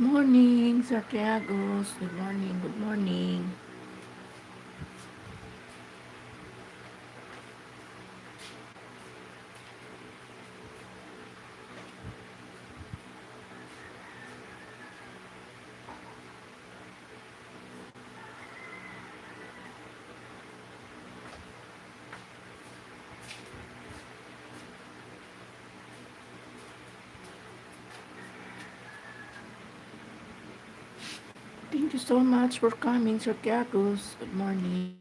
Morning, Sir Tiagos. Good morning, good morning. Thank you so much for coming, Sir Tiagos. Good morning.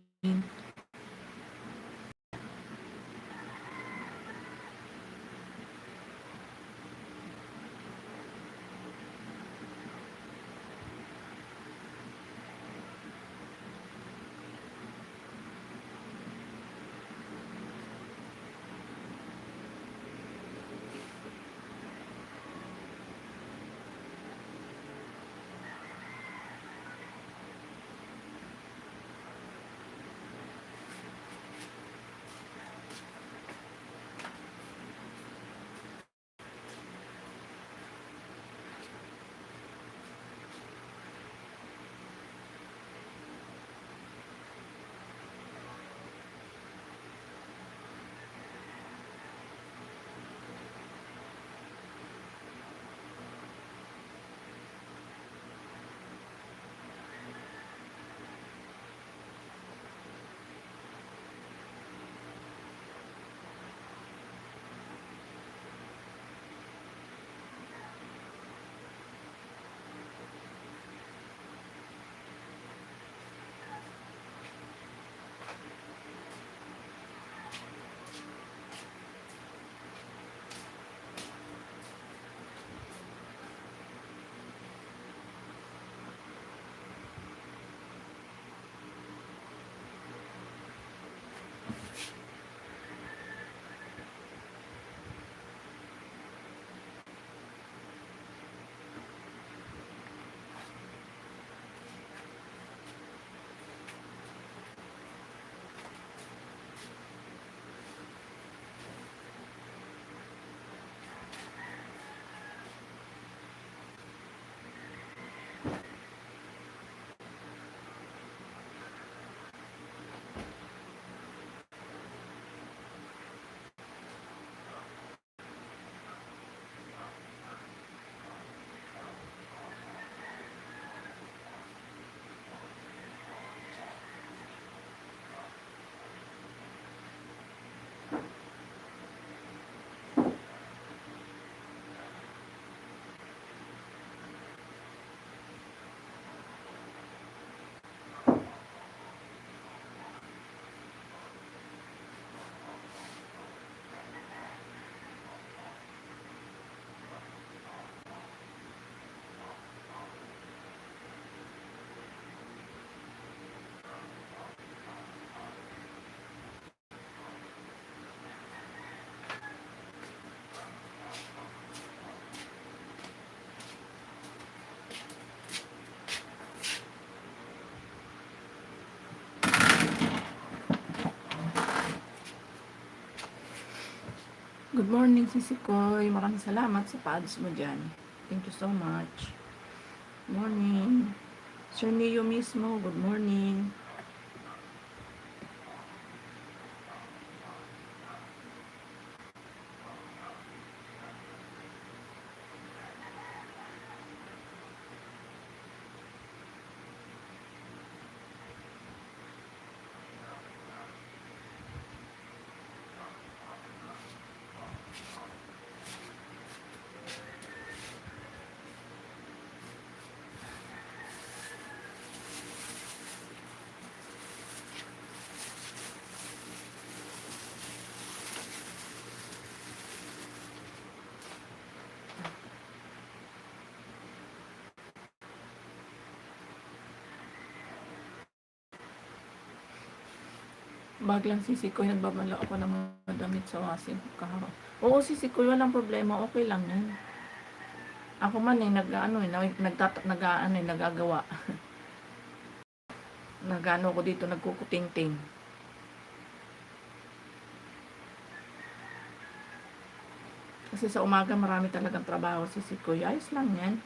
Good morning, Sisi Koy. Maraming salamat sa paads mo dyan. Thank you so much. Morning. Sir Neo mismo, good morning. Baglang Sisi Koy, nagbabala ako ng mga damit sa wasin kahapon. Oo, Sisi Koy, walang problema. Okay lang yan. Ako man nagagawa. Nagano ko dito, nagkukuting-ting. Kasi sa umaga marami talagang trabaho, Sisi Koy. Ayos lang yan.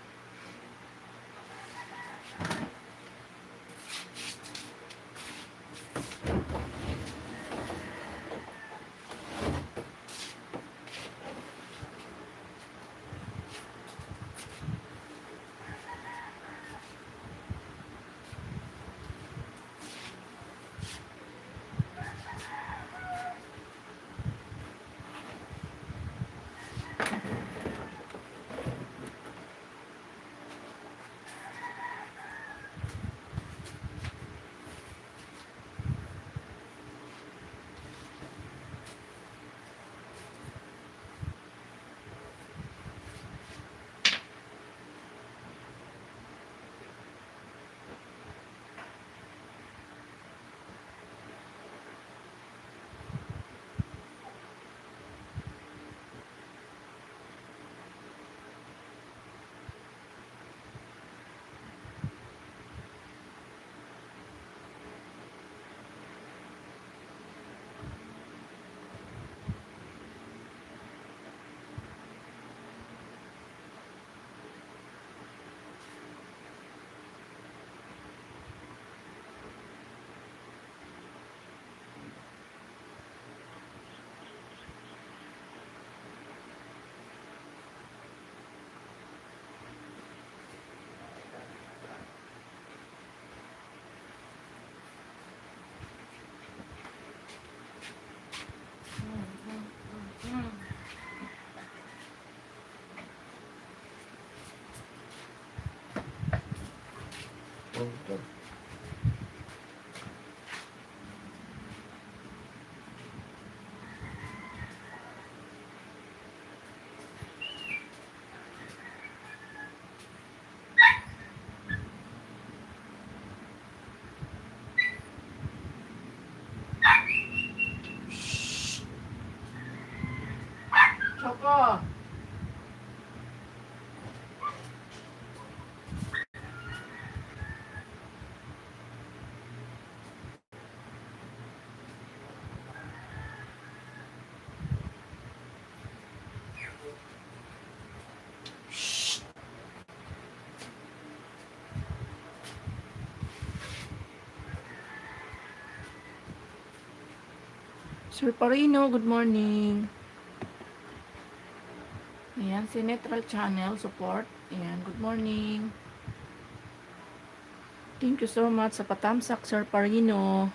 doktor. Choco! Sir Parino, good morning. Ayan, si Neutral Channel Support. Ayan, good morning. Thank you so much sa patamsak, Sir Parino.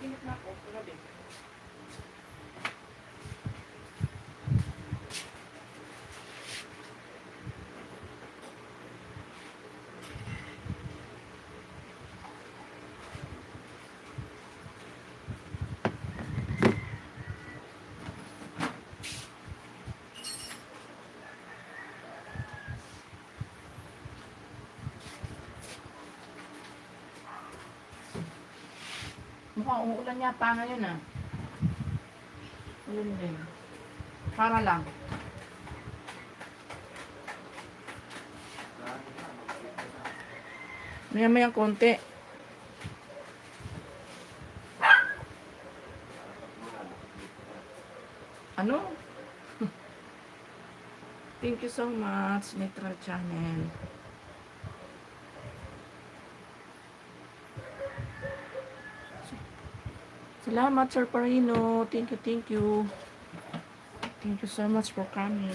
Nainit na ako. Grabe. Mukhang umuulan yata ngayon ah. Ulan din. Para lang. Maya-maya konti. Ano? Thank you so much, Neutral Channel. Salamat, Sir Parino. Thank you, thank you. Thank you so much for coming.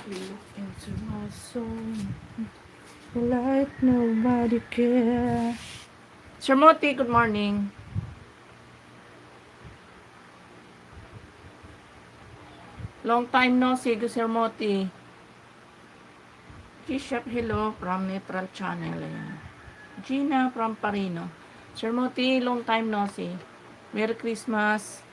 Look into my soul, like nobody cares. Sir Moti, good morning. Long time no see, Sir Moti. G-Shop, hello from Neutral Channel. Gina from Parino. Sir Moti, long time no see. Merry Christmas.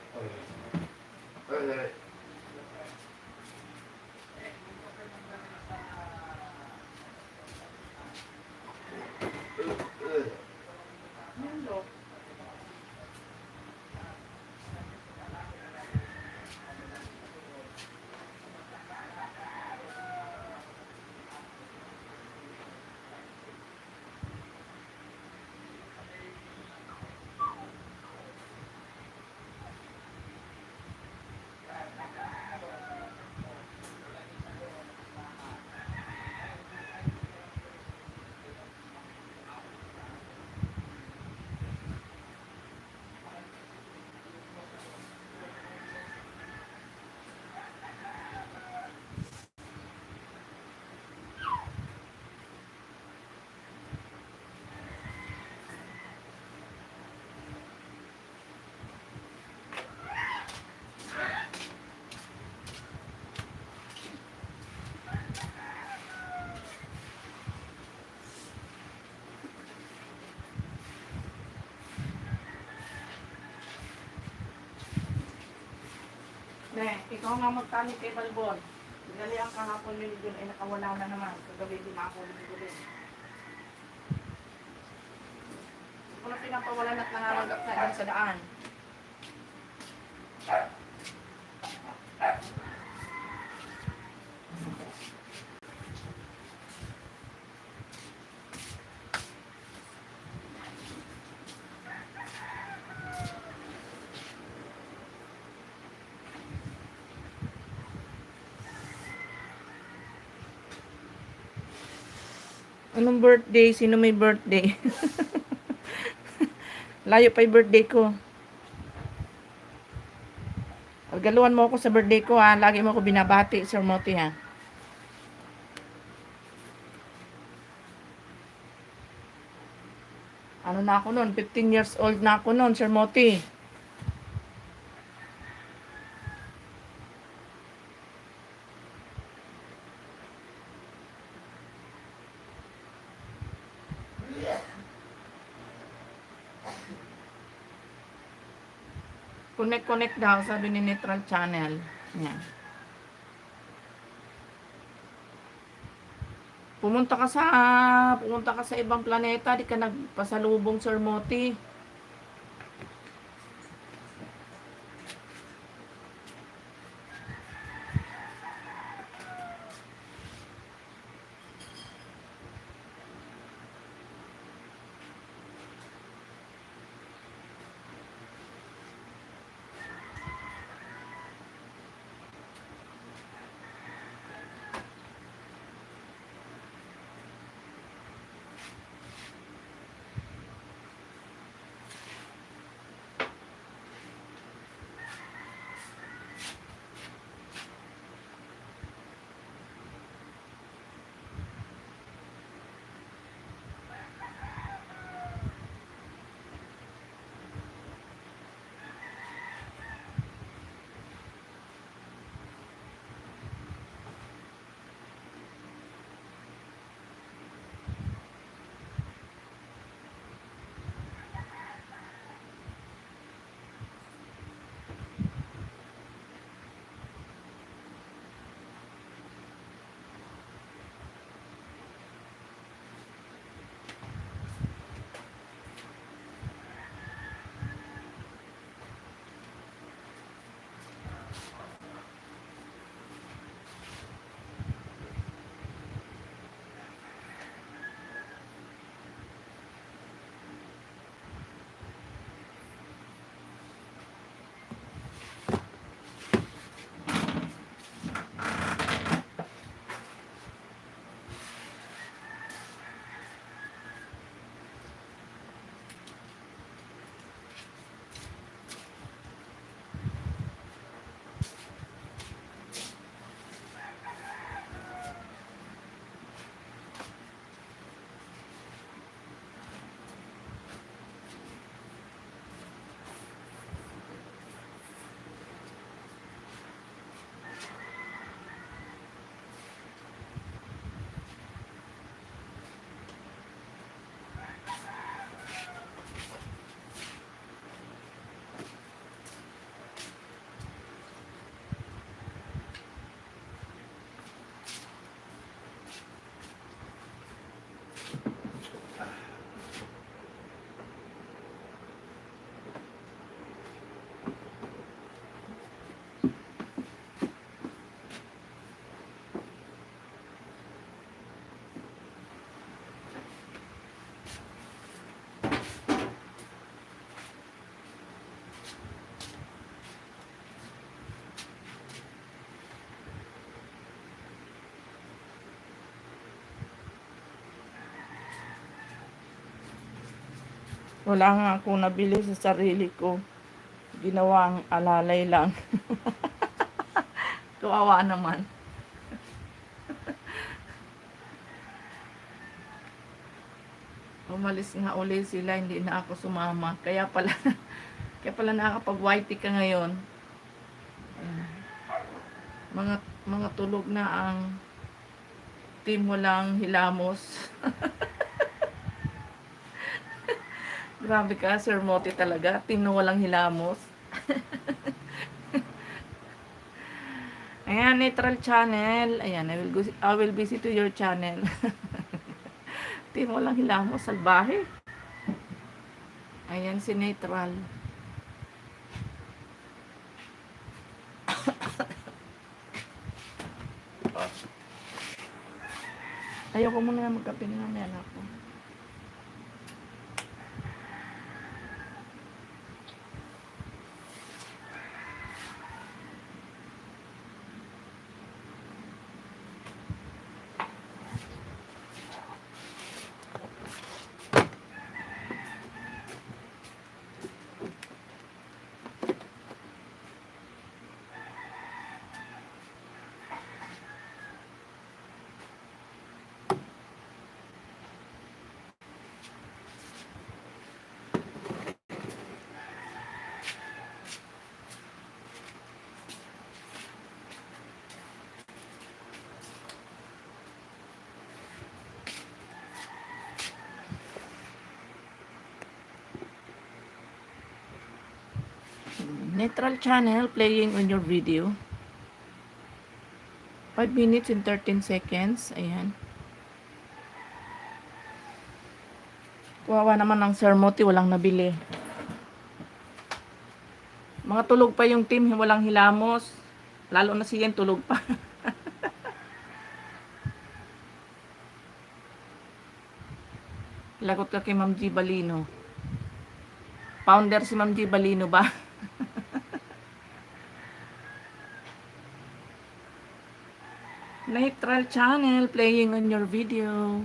Ne, ikaw nga magtali kay Balbon. Gali ang kahapon yun doon ay nakawala na naman. Kagabi di na ako nagulin. Kung na pinapawalan at nangangagat na dyan sa daan. Anong birthday? Sino may birthday? Layo pa yung birthday ko. Paggaluan mo ako sa birthday ko ha. Lagi mo ako binabati, Sir Moti ha. Ano na ako noon? 15 years old na ako noon, Sir Moti. Connect daw, sabi ni Neutral Channel. Yan. Pumunta ka sa ibang planeta, di ka nagpasalubong, Sir Moti. Wala nga akong nabili sa sarili ko. Ginawang alalay lang. Tuwawa naman. Umalis nga uli sila, hindi na ako sumama. Kaya pala nakakapag-whitey ka ngayon. Mga tulog na ang team walang hilamos. Grabe ka, Sir Moti talaga. Team na walang hilamos. Ayan, neutral channel. Ayan, I will visit to your channel. Team walang hilamos, salbahe. Ayan si neutral. Ayoko muna magkape na may anak ko. Neutral channel playing on your video. 5 minutes and 13 seconds. Ayan. Kawawa naman ng Sir Moti, walang nabili. Mga tulog pa yung team, walang hilamos. Lalo na si Yen, tulog pa. Lagot ka kay Ma'am G. Balino. Founder si Ma'am G. Balino ba? Neutral channel playing on your video.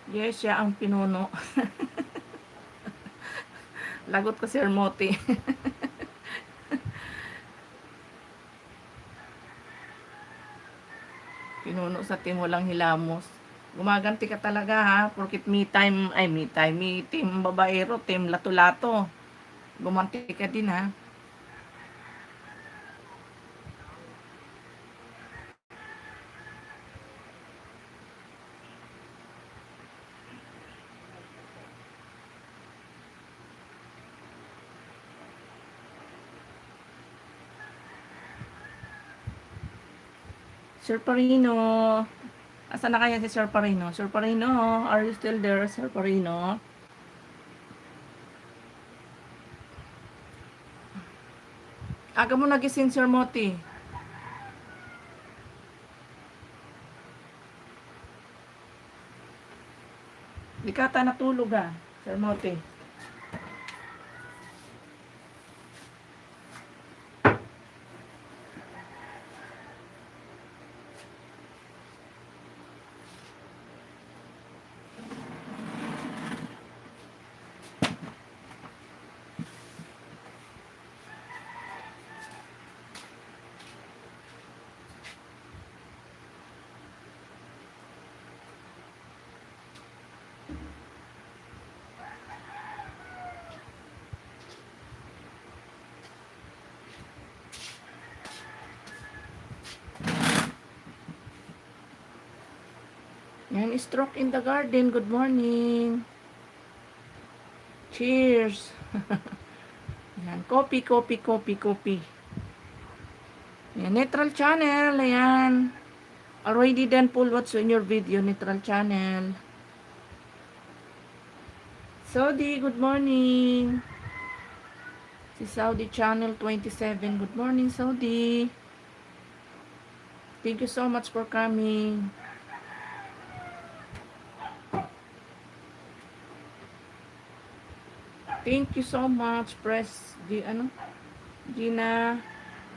Yes, siya ang pinuno. Lagot ko Sir Moti. Pinuno sa team walang hilamos. Gumaganti ka talaga ha, porkit me team babaero, team lato-lato. Gumanti ka din ha. Sir Parino, asan na kaya si Sir Parino? Sir Parino, are you still there, Sir Parino? Aga mo nagising, Sir Moti. Di ka ata natulog ah, Sir Moti. Yan, Stroke in the Garden. Good morning. Cheers. Yan, coffee. Yan, neutral channel. Ayan. Already done pull what's in your video, neutral channel. Saudi, good morning. Si Saudi Channel 27. Good morning, Saudi. Thank you so much for coming. Thank you so much, Gina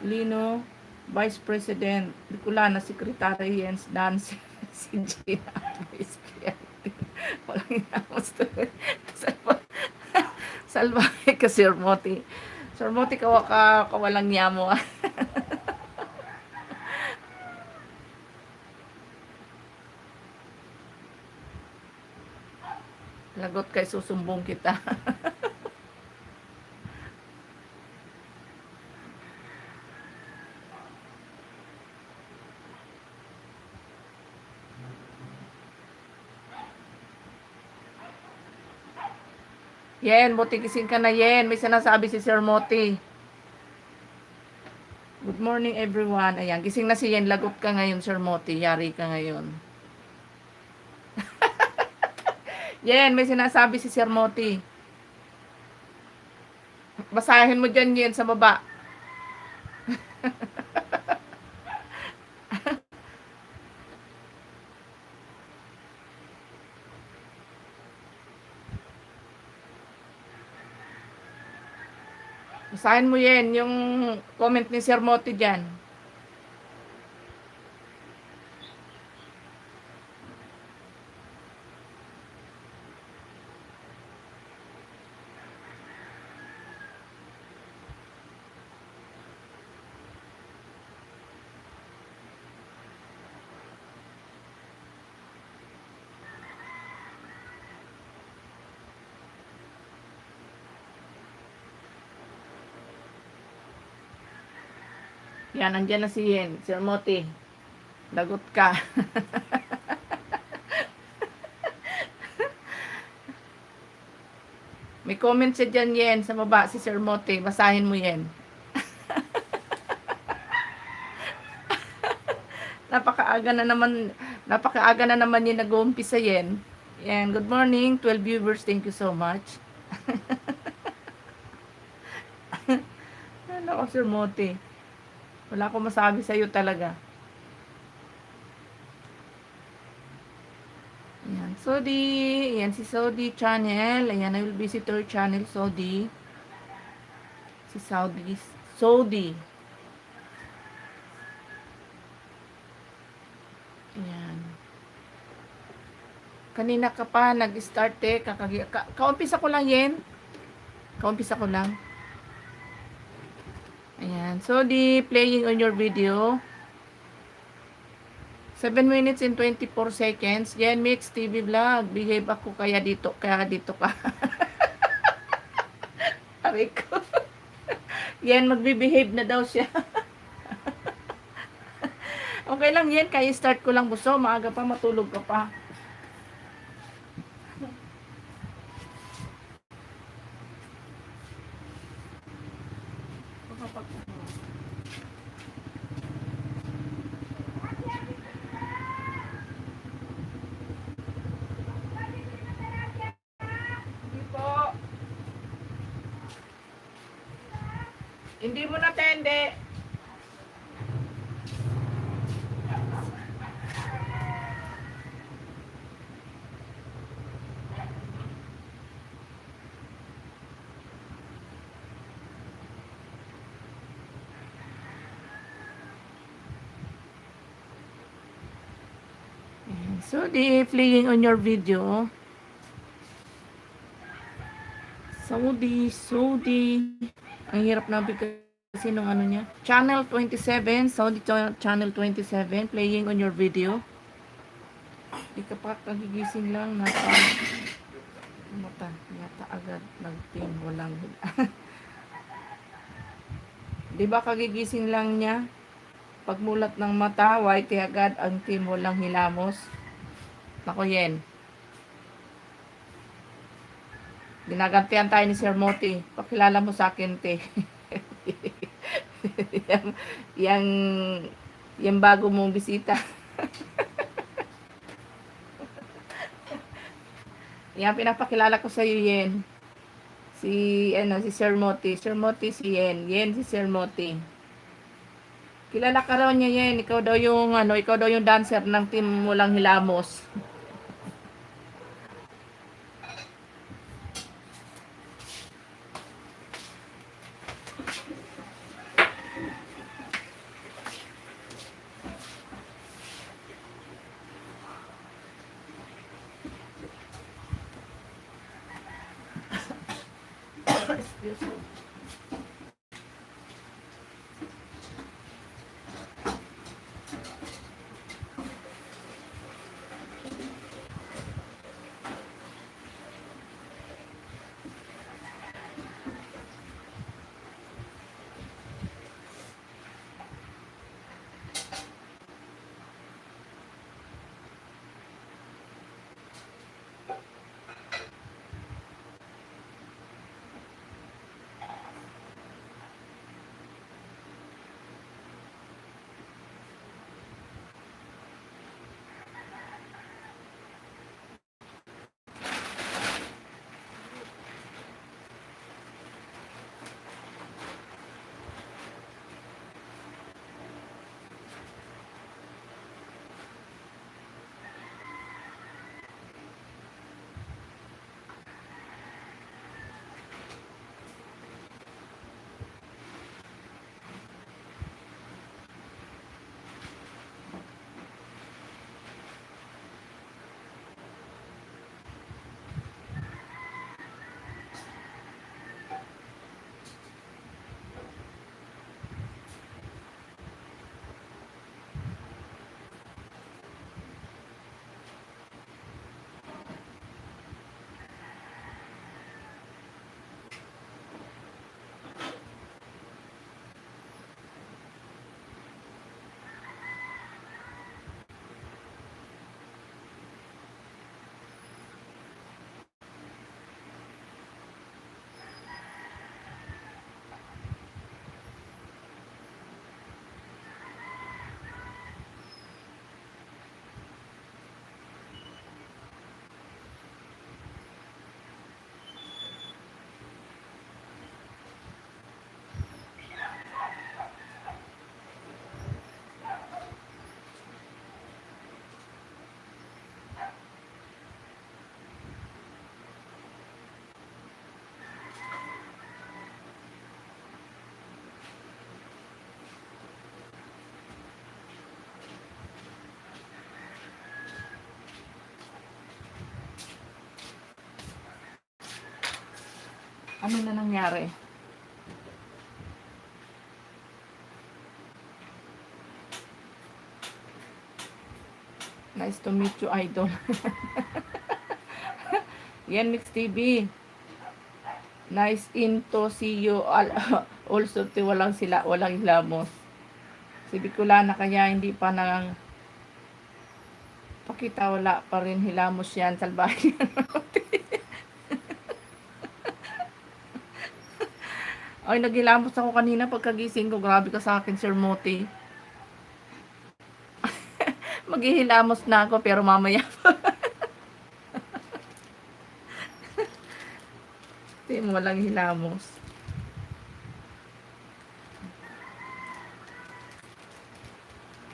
Lino, Vice President, Bicolana Secretary Jens Dance, si Gina, Vice President. Walang inamos to. Salvahe ka, Sir Moti. Sir Moti, kawalang niya mo. Lagot kay susumbong kita. Yen, Moti, gising ka na, Yen. May sinasabi si Sir Moti. Good morning, everyone. Ayan, gising na si Yen. Lagot ka ngayon, Sir Moti. Yari ka ngayon. Yen, may sinasabi si Sir Moti. Basahin mo dyan, Yen, sa baba. Basahin mo, Yen, yung comment ni Sir Moti dyan. Yan, andyan na si Yen. Sir Moti, lagot ka. May comment siya dyan, Yen, sa baba, si Sir Moti. Basahin mo, Yen. Napakaaga na naman yung nag-uumpisa, Yen. Yan, good morning, 12 viewers. Thank you so much. Ano ko, Sir Moti? Wala akong masabi sa'yo talaga. Ayan, Saudi. Ayan, si Saudi Channel. Ayan, I will visit her channel, Saudi. Si Saudi. Ayan. Kanina ka pa nag-start kaumpisa ko lang, Yen. Kaumpisa ko lang. Ayan. Saudi, playing on your video. 7 minutes and 24 seconds. Yan, Mix TV Vlog. Behave ako kaya dito ka. Aray ko. Yan, magbe-behave na daw siya. Okay lang yan. Kaya start ko lang, buso. Maaga pa, matulog ka pa. Hindi mo natende. So, playing on your video. Saudi. Ang hirap na kasi nung ano niya. Channel 27, Saudi Channel 27, playing on your video. Di ka pa kagigising lang, nasa mata, yata agad nag-team, walang di ba kagigising lang niya? Pagmulat ng mata, white agad ang team, walang hilamos. Ako, Yen. Ginagantian tayo ni Sir Moti. Pakilala mo sa akin, te. yang, yang, yung bago mong bisita. Yan, pinapakilala ko sa iyo, Yen. Si Sir Moti. Sir Moti si Yen. Yen si Sir Moti. Kilala ka raw niya, Yen. Ikaw daw yung dancer ng team Walang Hilamos. Excuse me. Ano na nangyari? Nice to meet you, idol. Yan, Mix TV. Nice to see you all. Also, walang hilamos. Si Bicolana kaya hindi pa nang pakita, wala pa rin hilamos yan. Salbahe. Ay, naghilamos ako kanina pagkagising ko. Grabe ka sa akin, Sir Moti. Maghihilamos na ako, pero mamaya pa. Hindi mo walang hilamos.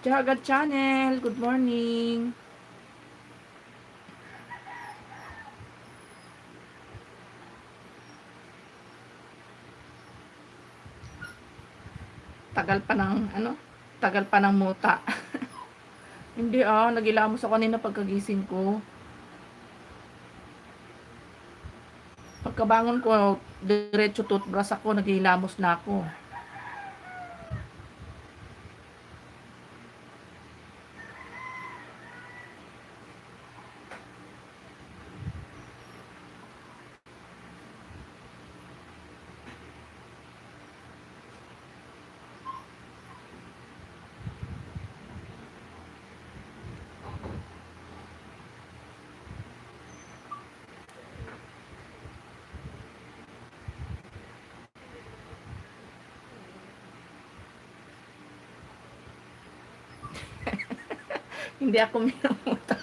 Jagat Channel, good morning. Tagal pa ng muta. Hindi naghilamos ako kanina pagkagising ko. Pagkabangon ko, diretso toothbrush ako, naghihilamos na ako. Hindi ako minumuta.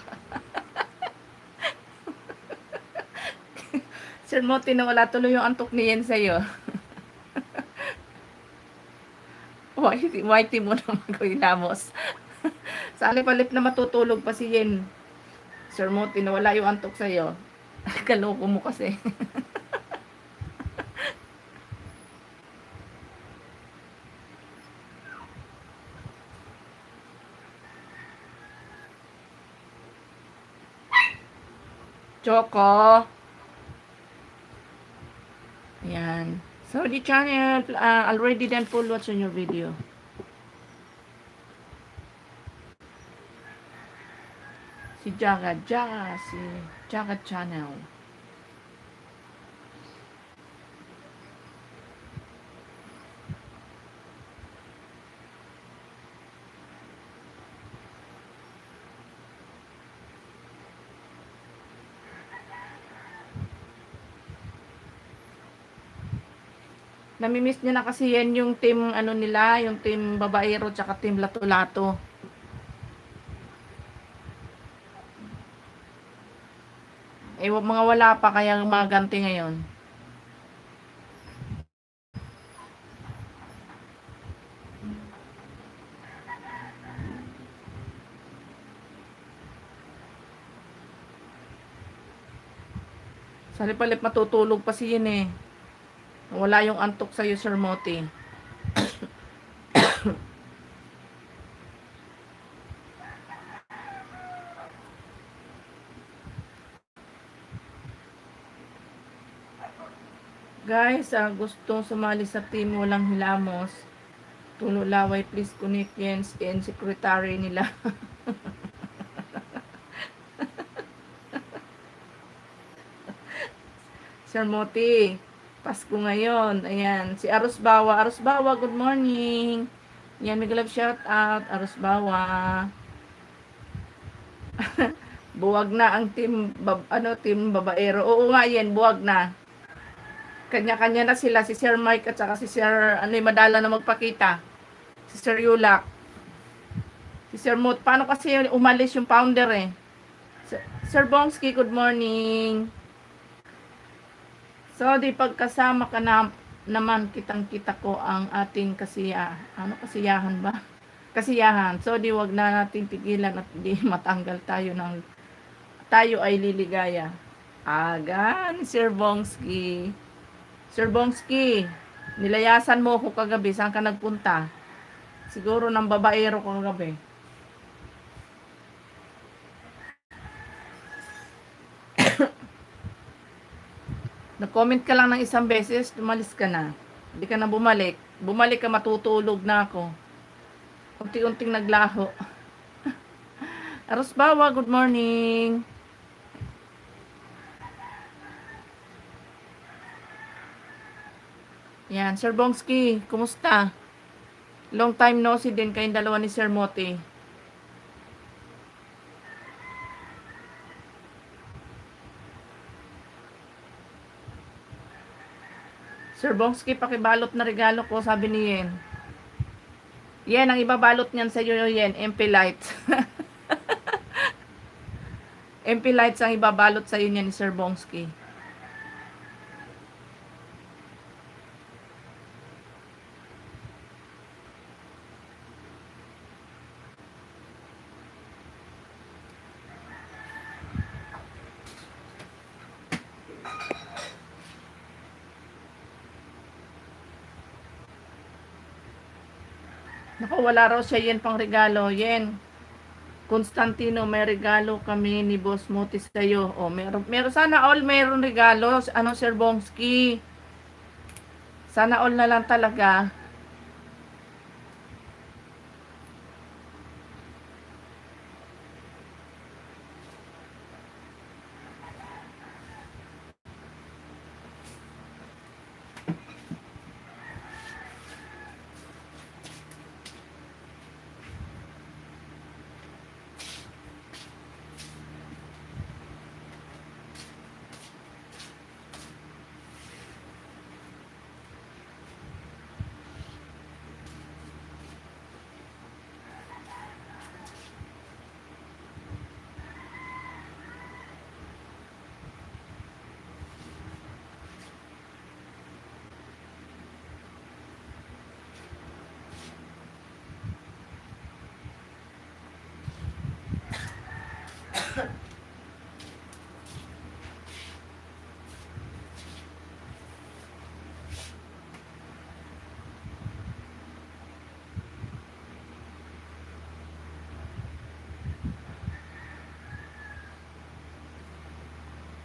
Sir Moti, nawala tuloy yung antok ni Yen sa'yo. Whitey mo naman ko inamos. Sa alip-alip na matutulog pa si Yen. Sir Moti, nawala yung antok sa'yo. Kaloko mo kasi. Choco. Ayan. So, the channel already done full watch on your video. Si si Jaga Channel. Namimiss niya na kasi yan yung team ano nila, yung team babaero tsaka team lato-lato. Eh mga wala pa kaya maganti ngayon. Sa halip matutulog pa si Yen eh. Wala yung antok sa'yo, Sir Moti. Guys, gustong sumali sa team walang hilamos. Tulo laway, please connect Yens and secretary nila. Sir Moti, Pasko ngayon. Ayan, si Aros Bawa. Aros Bawa, good morning. Yan, may love shout out. Aros Bawa. Buwag na ang team, team babaero. Oo nga yan, buwag na. Kanya-kanya na sila. Si Sir Mike at saka si Sir, madala na magpakita. Si Sir Yulak. Si Sir Mot. Paano kasi umalis yung founder eh? Sir Bongski, good morning. So, di pagkasama ka na naman kitang-kita ko ang ating kasiyahan ba? Kasiyahan. So, di wag na natin pigilan at di matanggal tayo ay liligaya. Agan, Sir Bongski. Sir Bongski, nilayasan mo ako kagabi. Saan ka nagpunta? Siguro ng babaero ko kagabi. Nag-comment ka lang ng isang beses, tumalis ka na. Hindi ka na bumalik. Bumalik ka, matutulog na ako. Unti-unting naglaho. Aros Bawa, good morning. Yan, Sir Bongski, kumusta? Long time no see din kayong dalawa ni Sir Moti. Sir Bongski, pakibalot na regalo ko, sabi ni Yen. Yen, ang ibabalot niyan sa iyo, Yen, MP Lights. MP Lights ang ibabalot sa iyo niyan ni Sir Bongski. Naku, wala raw siya Yen pang regalo. Yen, Constantino, may regalo kami ni Boss Moti sa iyo. O, meron sana all meron regalo. Sir Bongski? Sana all na lang talaga.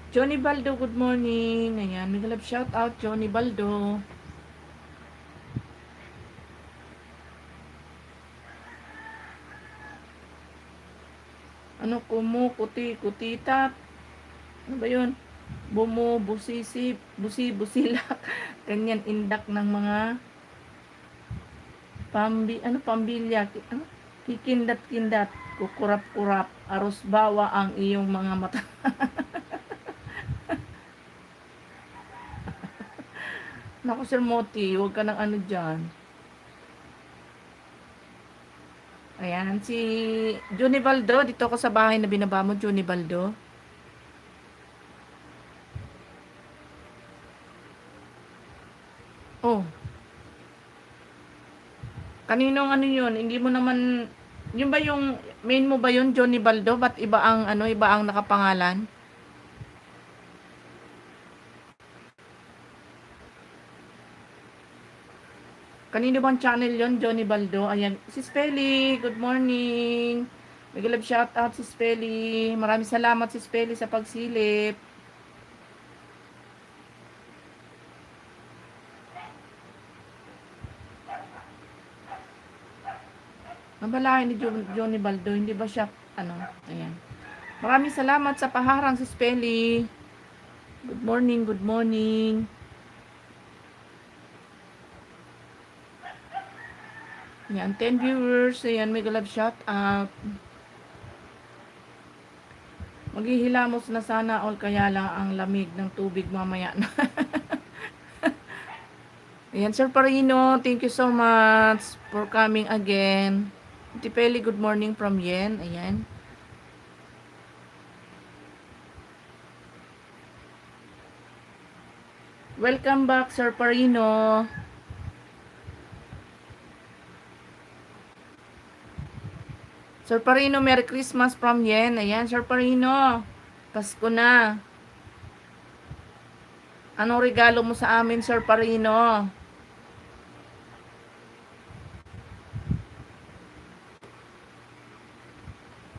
Johnny Baldo, good morning. Ayan, may love shout out, Johnny Baldo. Ano kumu, kuti, kutitat. Ano ba yun? Bumo, busisi, busilak. Ganyan, indak ng mga pambilya. Ano? Kikindat-kindat, kukurap-kurap, aros bawa ang iyong mga mata. Naku, Sir Moti, huwag ka ng ano dyan. Ayan, si Johnny Baldo, dito ako sa bahay na binaba mo, Johnny Baldo. Oh, kaninong ano yun? Hindi mo naman, yun ba yung main mo ba yun, Johnny Baldo? Ba't iba ang ano, iba ang nakapangalan? Kanino bang channel yon, Johnny Baldo? Ayan, si Spelly, good morning. Nag-love shout out si Spelly. Maraming salamat si Spelly sa pagsilip. Mabalahin ni Johnny Baldo, hindi ba siya, ano, ayan. Maraming salamat sa paharang si Spelly. Good morning, good morning. Ayan, 10 viewers. Ayan, may love shout out. Maghihilamos na sana all kaya lang ang lamig ng tubig mamaya na. Ayan, Sir Parino, thank you so much for coming again. Tipeli, good morning from Yen. Ayan. Welcome back, Sir Parino. Sir Parino, Merry Christmas from Yen. Ayan, Sir Parino. Pasko na. Anong regalo mo sa amin, Sir Parino?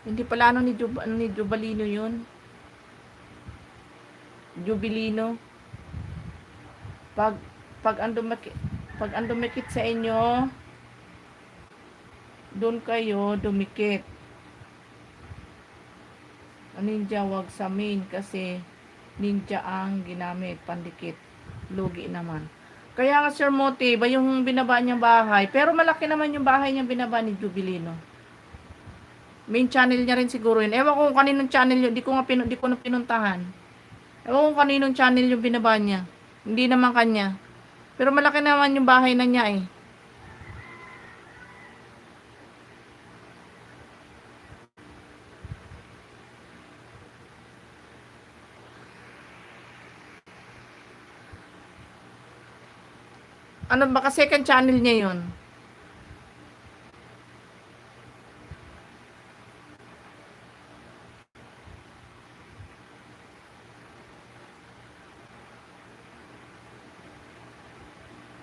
Hindi pala ano ni Jubalino yun. Jubilino. Pag pag ang dumikit sa inyo, doon kayo dumikit. Ninja, wag sa main kasi ninja ang ginamit, pandikit. Lugi naman. Kaya nga Sir Moti, ba yung binaba niyang bahay, pero malaki naman yung bahay niyang binaba ni Jubilino. Main channel niya rin siguro yun. Ewan ko kung kaninong channel yun, di ko na pinuntahan. Ewan ko kung kaninong channel yung binaba niya. Hindi naman kanya. Pero malaki naman yung bahay na niya eh. Ano baka second channel niya yun?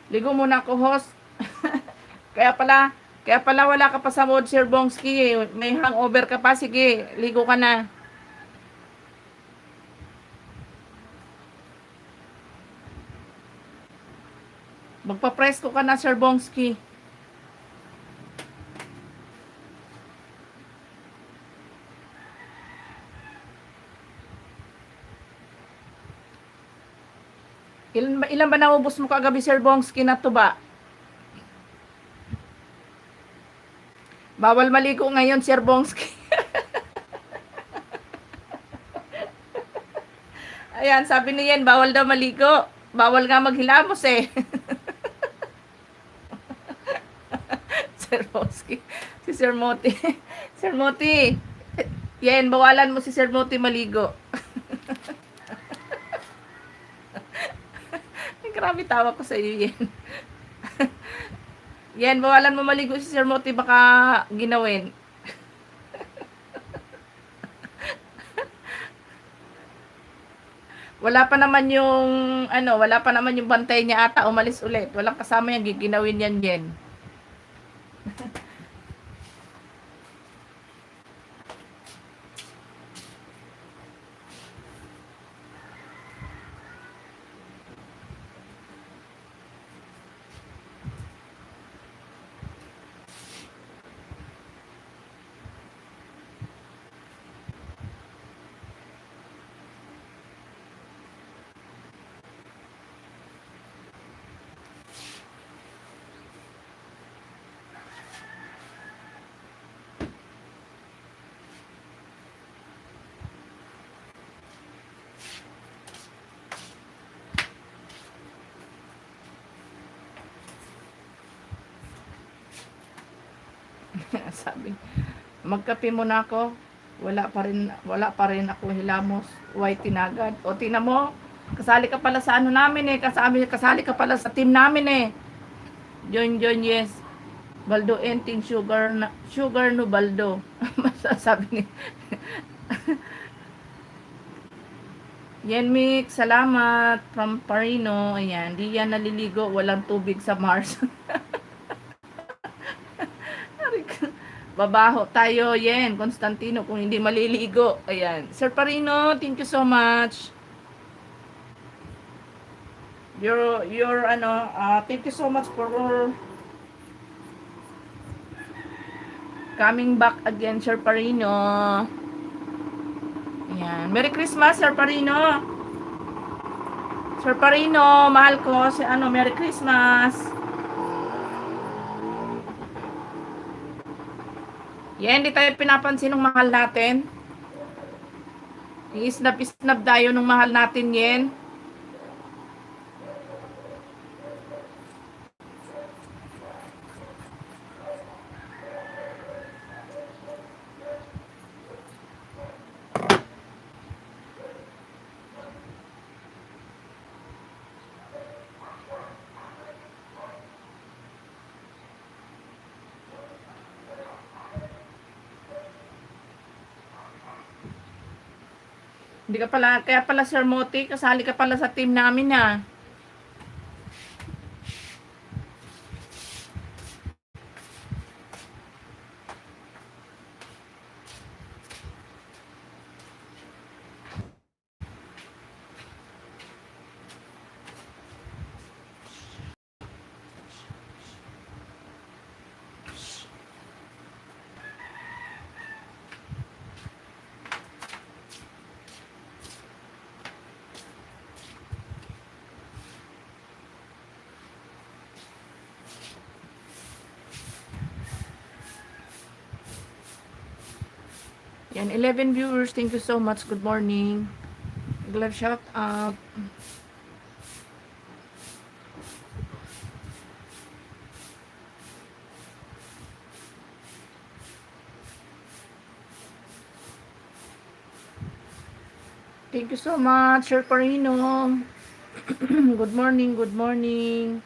Ligo muna ako, host. Kaya pala wala ka pa sa mood, Sir Bongski. May hangover ka pa. Sige, ligo ka na. Magpa-presko ka na, Sir Bongski. Ilan ba naubos mo kagabi, Sir Bongski, na tuba? Bawal maligo ngayon, Sir Bongski. Ayan, sabi niyan, bawal daw maligo. Bawal nga maghilamos eh. Sir Bongski. Si Sir Moti. Sir Moti. Yan, bawalan mo si Sir Moti maligo. Grabe tawa ko sa iyo yan. Yan, bawalan mo maligo si Sir Moti, baka ginawin. Wala pa naman yung, wala pa naman yung bantay niya ata, umalis ulit. Walang kasama yan, giginawin yan yan. Sabi, magkape muna ako. Wala pa rin ako hilamos. White tinagad. O tina mo, kasali ka pala sa ano namin eh. Kasali ka pala sa team namin eh. John, yes. Baldo enting sugar no baldo. Masasabi ni Yen Mix, salamat from Parino. Ayan, di yan naliligo, walang tubig sa Mars. Babaho tayo, Yen, Constantino, kung hindi maliligo. Ayan. Sir Parino, thank you so much. Thank you so much for coming back again, Sir Parino. Ayan. Merry Christmas, Sir Parino. Sir Parino, mahal ko. Merry Christmas. Yan, di tayo pinapansin ng mahal natin. I-snap tayo ng mahal natin, Yen. Hindi ka pala, kaya pala Sir Moti, kasali ka pala sa team namin ah. Yan, 11 viewers. Thank you so much. Good morning. Glove shout out. Thank you so much, Sir Parino. Good morning, good morning.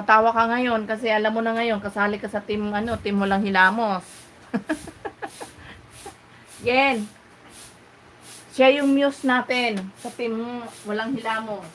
Tawa ka ngayon kasi alam mo na ngayon, kasali ka sa team, team walang hilamos. Yen. Siya yung muse natin sa team walang hilamos.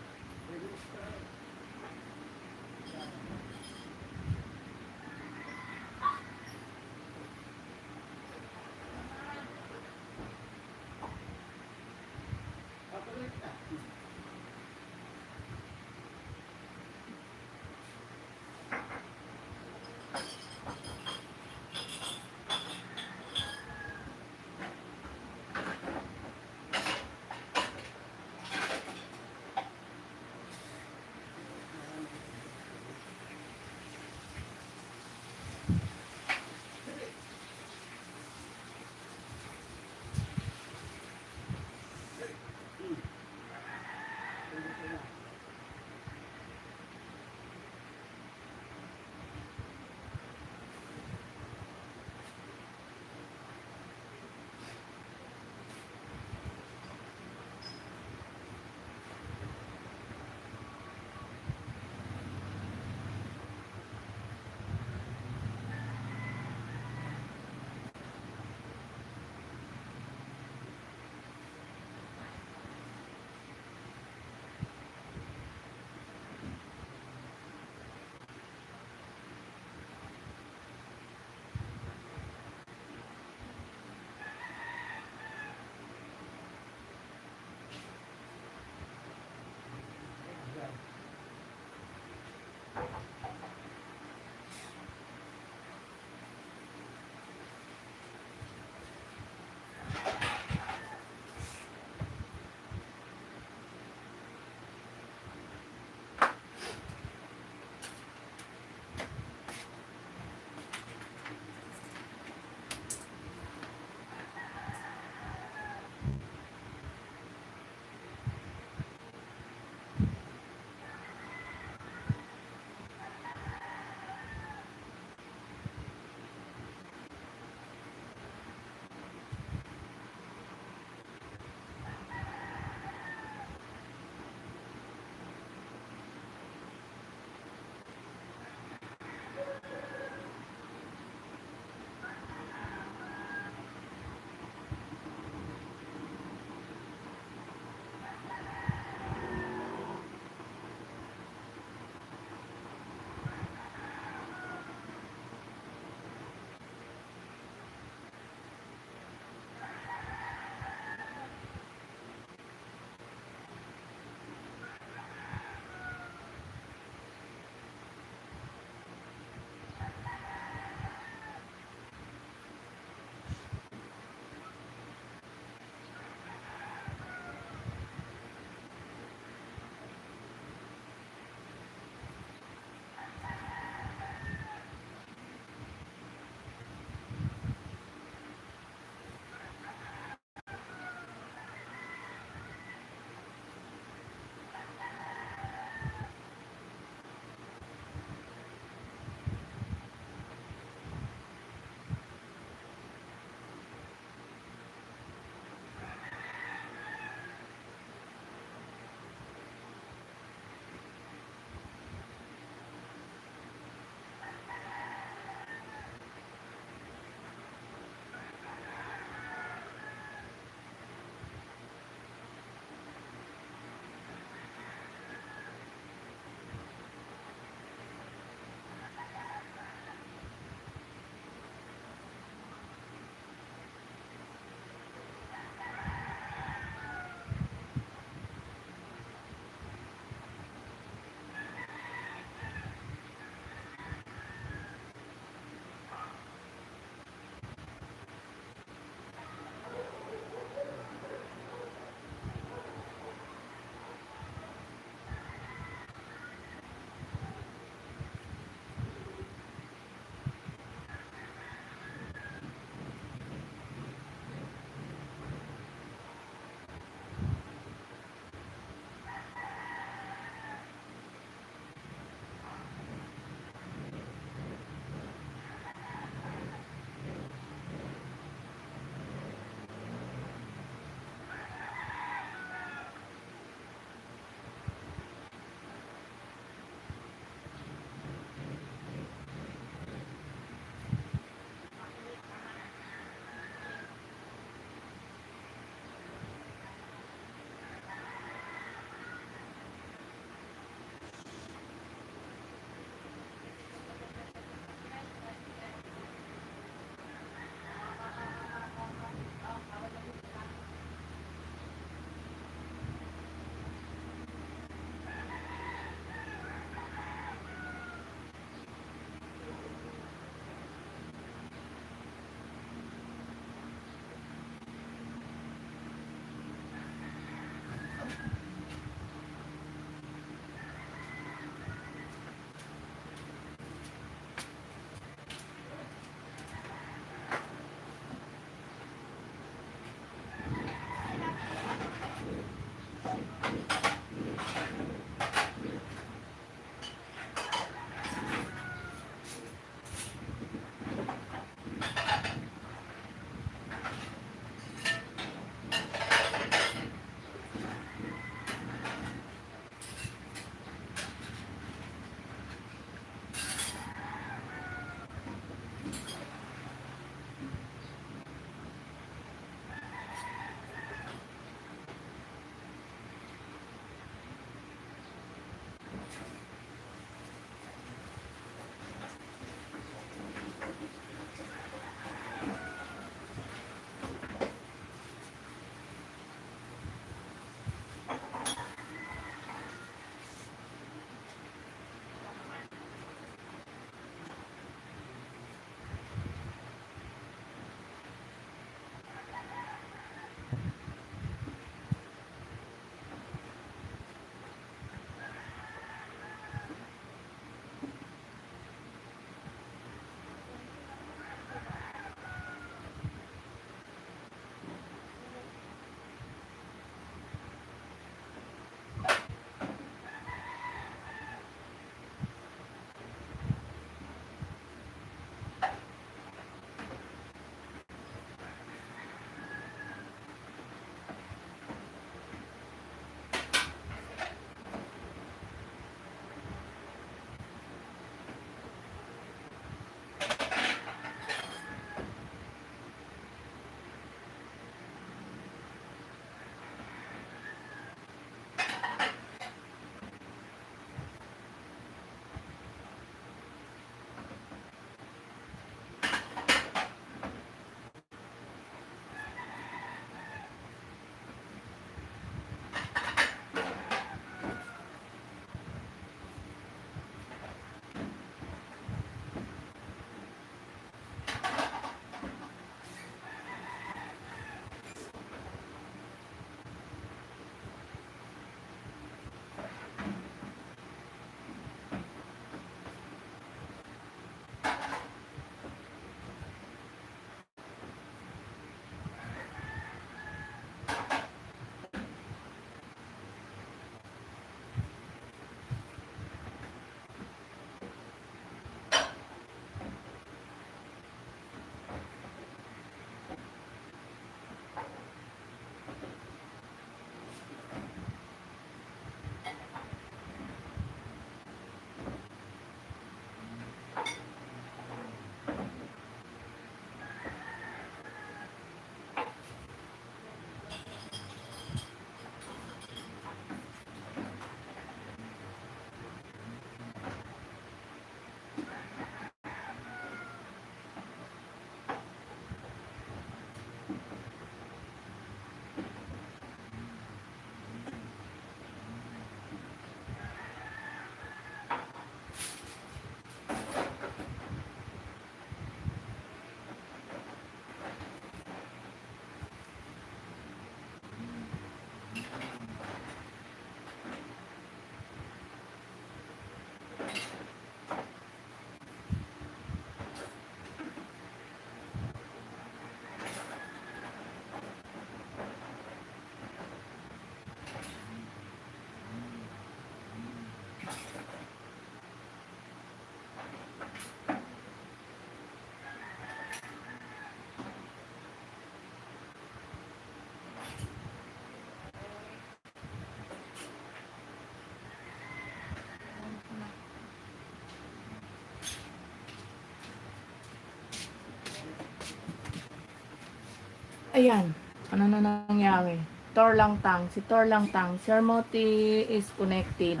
Ayan. Ano na nangyari? Tor Lang Tang. Si Tor Lang Tang. Sir Moti is connected.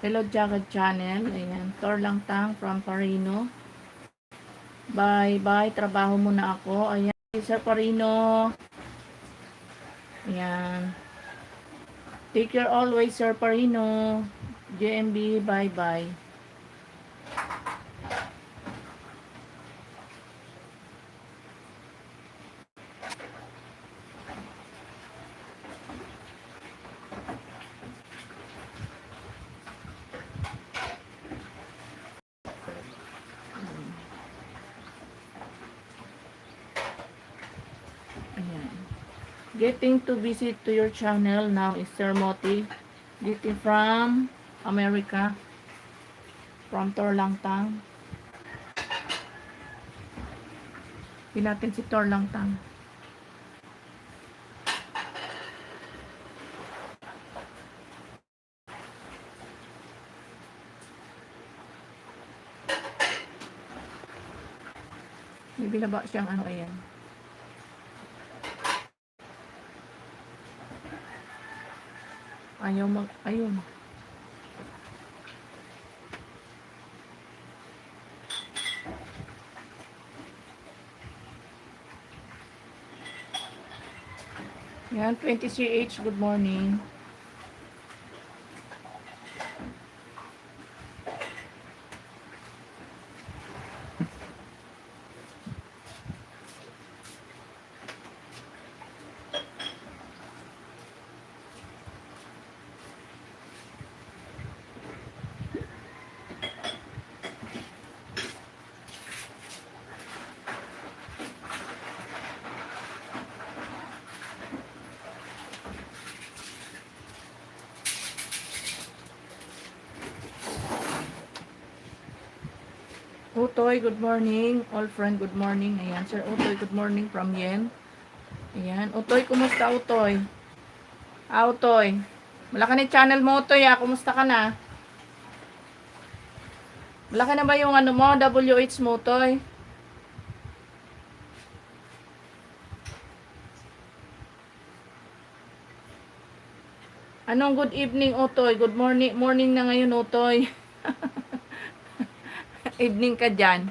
Hello, Jagad Channel. Ayan. Tor Lang Tang from Parino. Bye, bye. Trabaho muna ako. Ayan. Sir Parino. Ayan. Take care always, Sir Parino. JMB, bye, bye. Ayan. Getting to visit to your channel now is Sir Moti. Getting from America. From Torlangtang. Hindi natin si Torlangtang. May binaba siyang ano, ayan. Ayaw mag, ayun. Yan, 23H, good morning. Utoy, good morning. All friend, good morning. Ayan, Sir Utoy, good morning from Yen. Ayan, Utoy, kumusta Utoy? Utoy. Malaki na channel mo Utoy, kumusta ka na? Malaki na ba yung ano mo, WH mo Utoy? Anong good evening Utoy? Good morning, morning na ngayon Utoy. Evening ka dyan.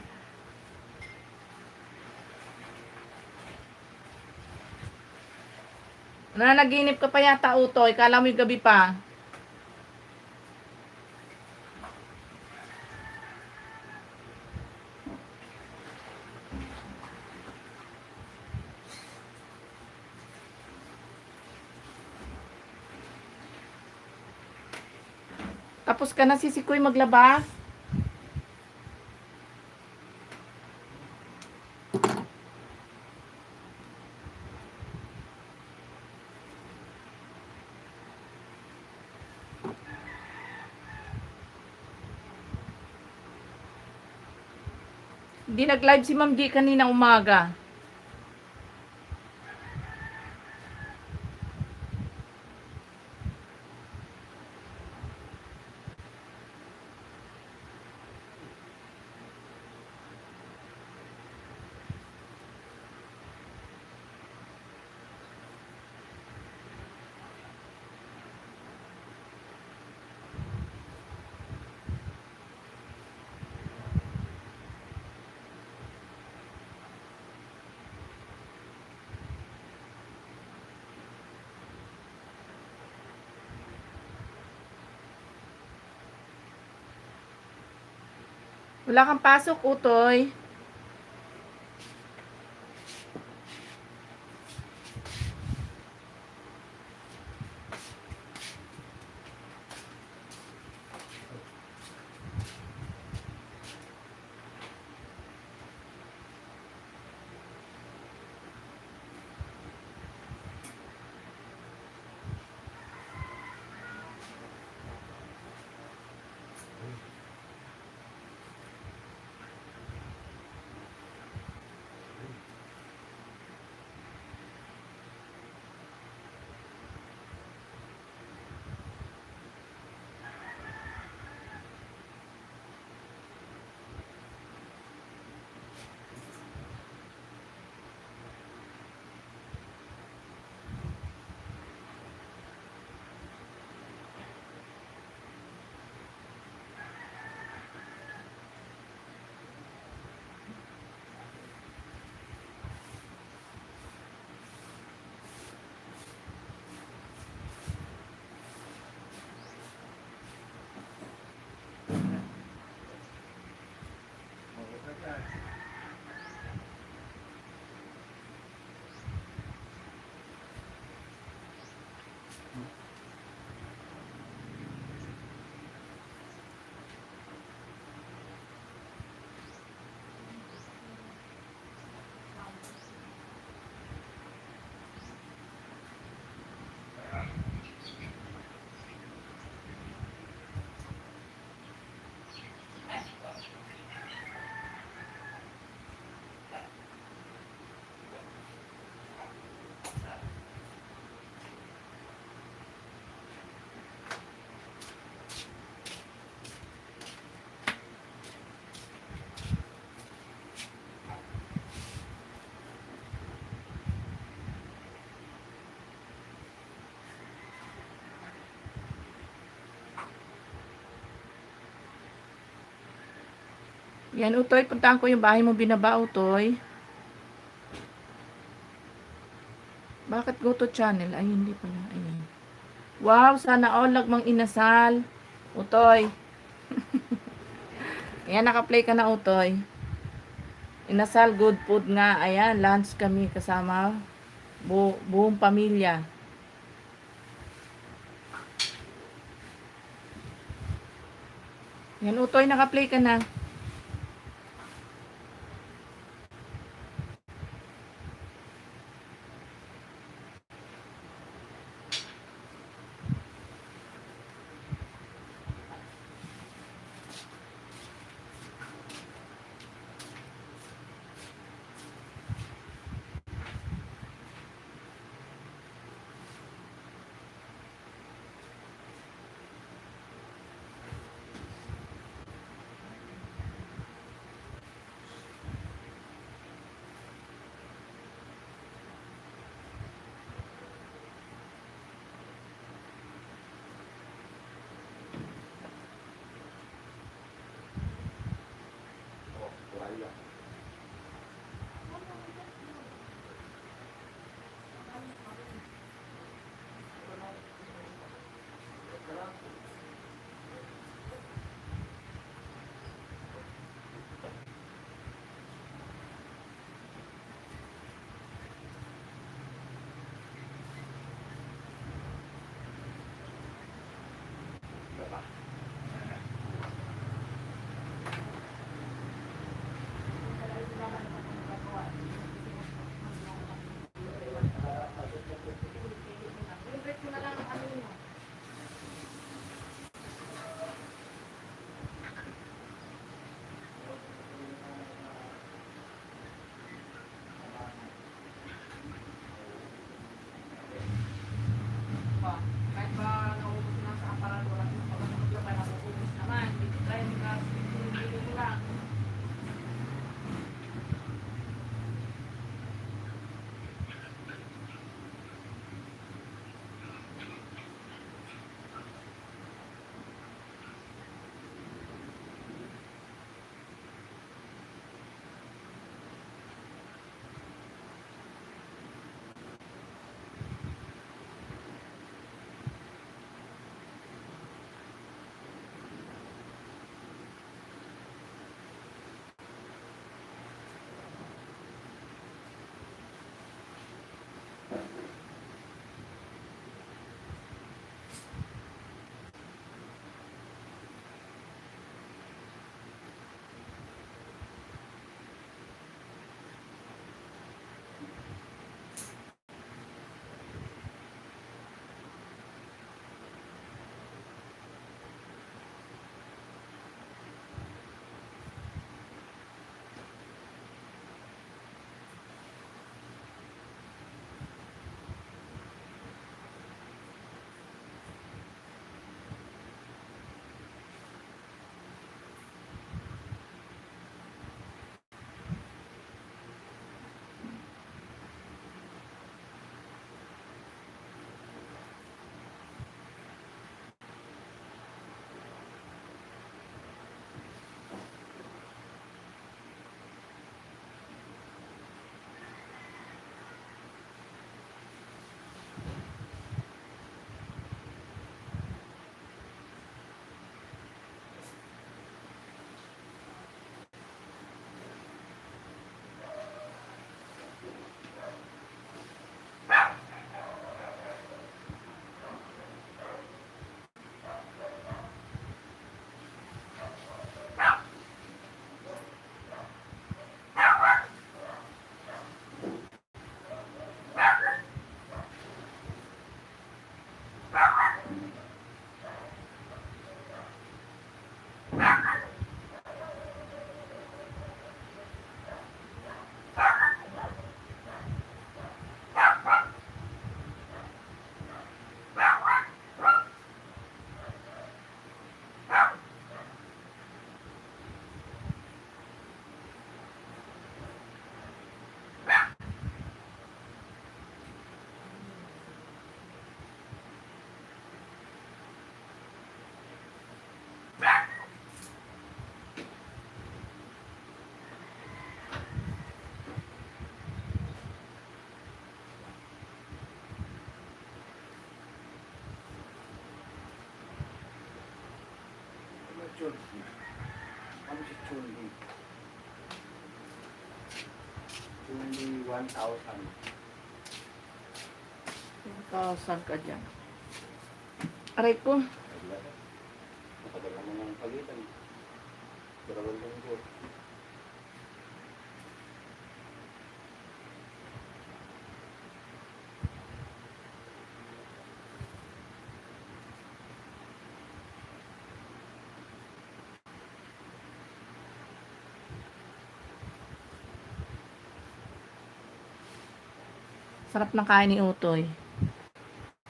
Nanaginip ka pa yata, Utoy. Kala mo yung gabi pa. Tapos ka na sisikoy maglaba? Hindi nag-live si Ma'am G kanina umaga. Wala kang pasok, Utoy. Yan, Utoy. Puntahan ko yung bahay mo binaba, Utoy. Bakit go to channel? Ay, hindi pala. Ayan. Wow, sana all lagmang inasal. Utoy. Ayan, naka-play ka na, Utoy. Inasal, good food nga. Ayan, lunch kami kasama buong pamilya. Yan, Utoy, naka-play ka na. Chulhi. Ano si Chulhi? Chulhi 1,000. 1,000 ka dyan. Aray ko. Matagal naman ang palitan. Dalawang linggo. Sarap ng kain ni Utoy.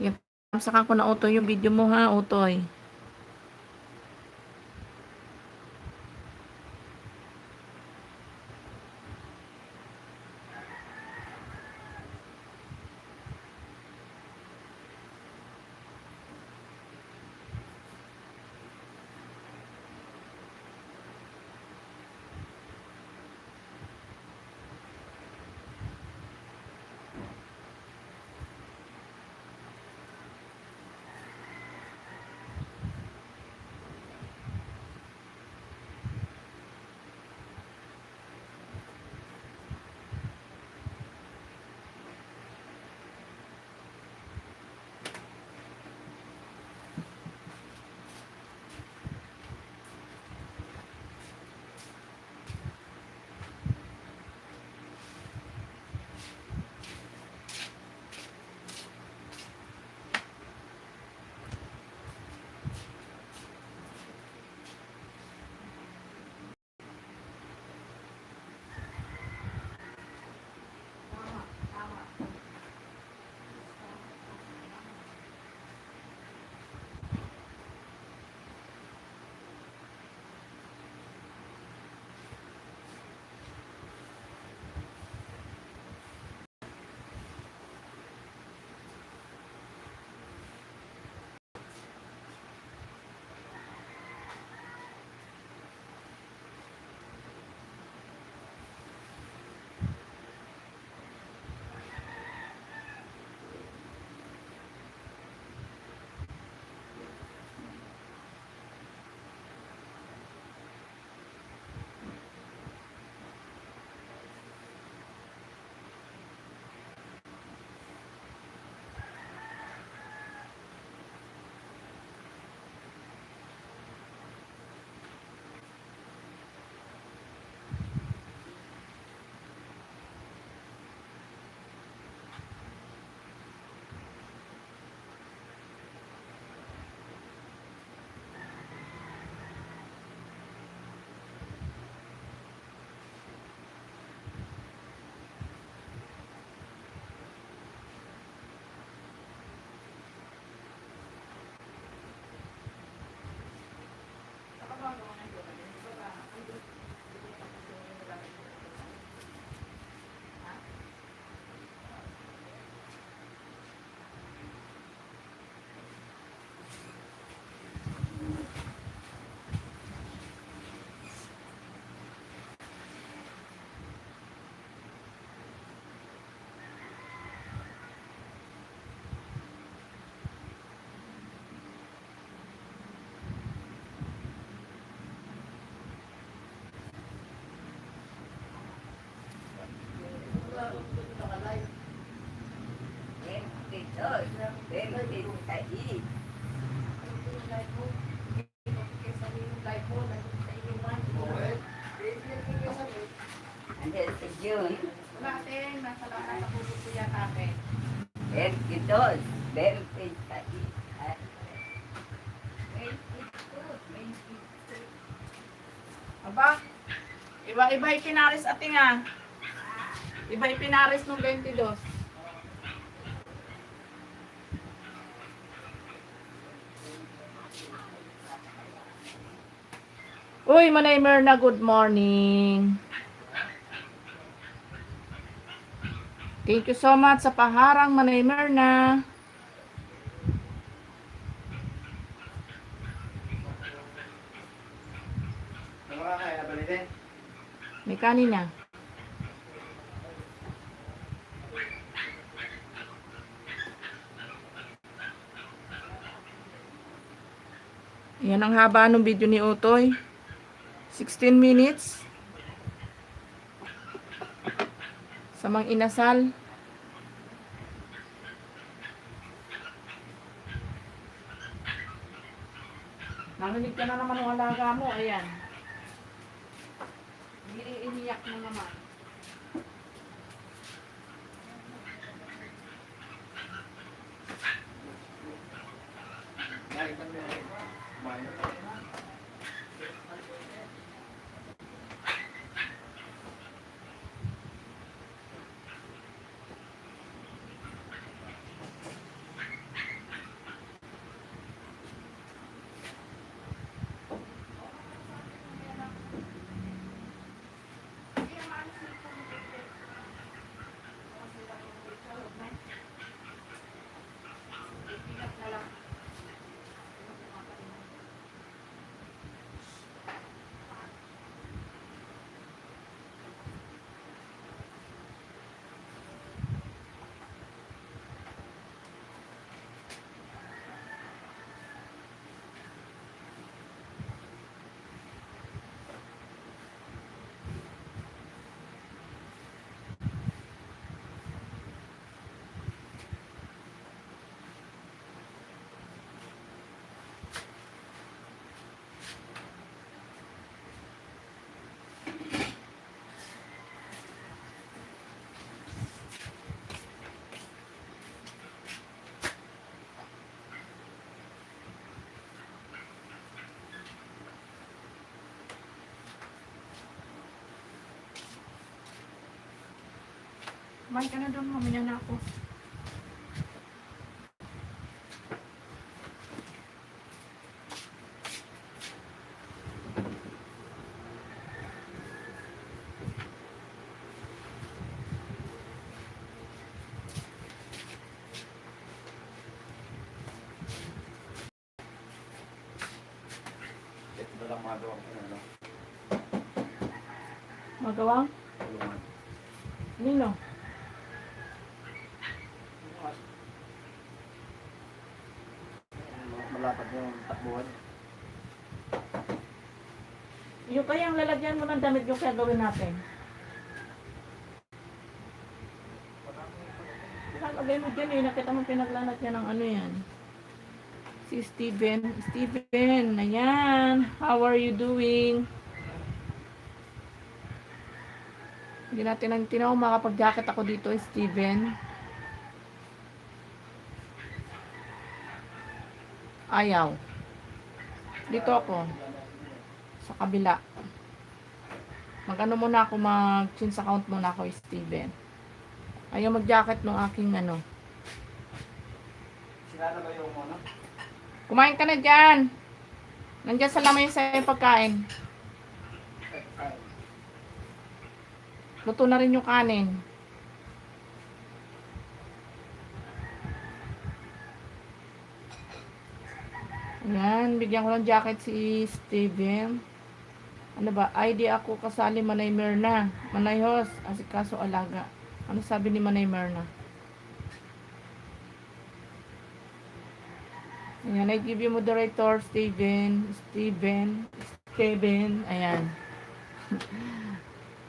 Yan, tamsakan ko na Utoy yung video mo ha, Utoy. June. Natin, nasa lahat na puputo yan ate. Dos, 22. Aba, iba-iba pinaris ate nga. Iba pinaris nung 22. Uy, Manay Merna, good morning. Thank you so much sa paharang, Manay Merna. Ano ka kaya nabalitin? May kanina. Yan ang haba ng video ni Utoy. 16 minutes. Samang inasal. Narinig ka na naman ng alaga mo. Ayan. Iniiyak na naman. Nakita mo yun. Kumain na. Kumain ka na doon, mamaya na ako. Ito na lang magawa ko na. Magawang? Tulungan. Nino? Malapad yung takbuhan. Yung kayang lalagyan mo ng damit yung kaya gawin natin. Lagay mo dyan eh. Nakita mo pinaglalagyan ng ano yan. Si Steven. Steven, ayan. How are you doing? Hindi natin ang tinaw makapag-jacket ako dito, Steven. Ayaw. Dito ako. Sa kabila. Mag-ano muna ako, mag-chin account muna ako, Steven. Ayaw mag-jacket ng aking ano. Sila na ba yung ano? Kumain ka na dyan. Nandiyan sa lamay sa pagkain. Luto na rin yung kanin. Ayan, bigyan ko ng jacket si Steven. Ano ba? ID ako kasali Manay Merna. Manay host, asikaso alaga. Ano sabi ni Manay Merna? Ayan, I give you moderator, Steven. Ayan.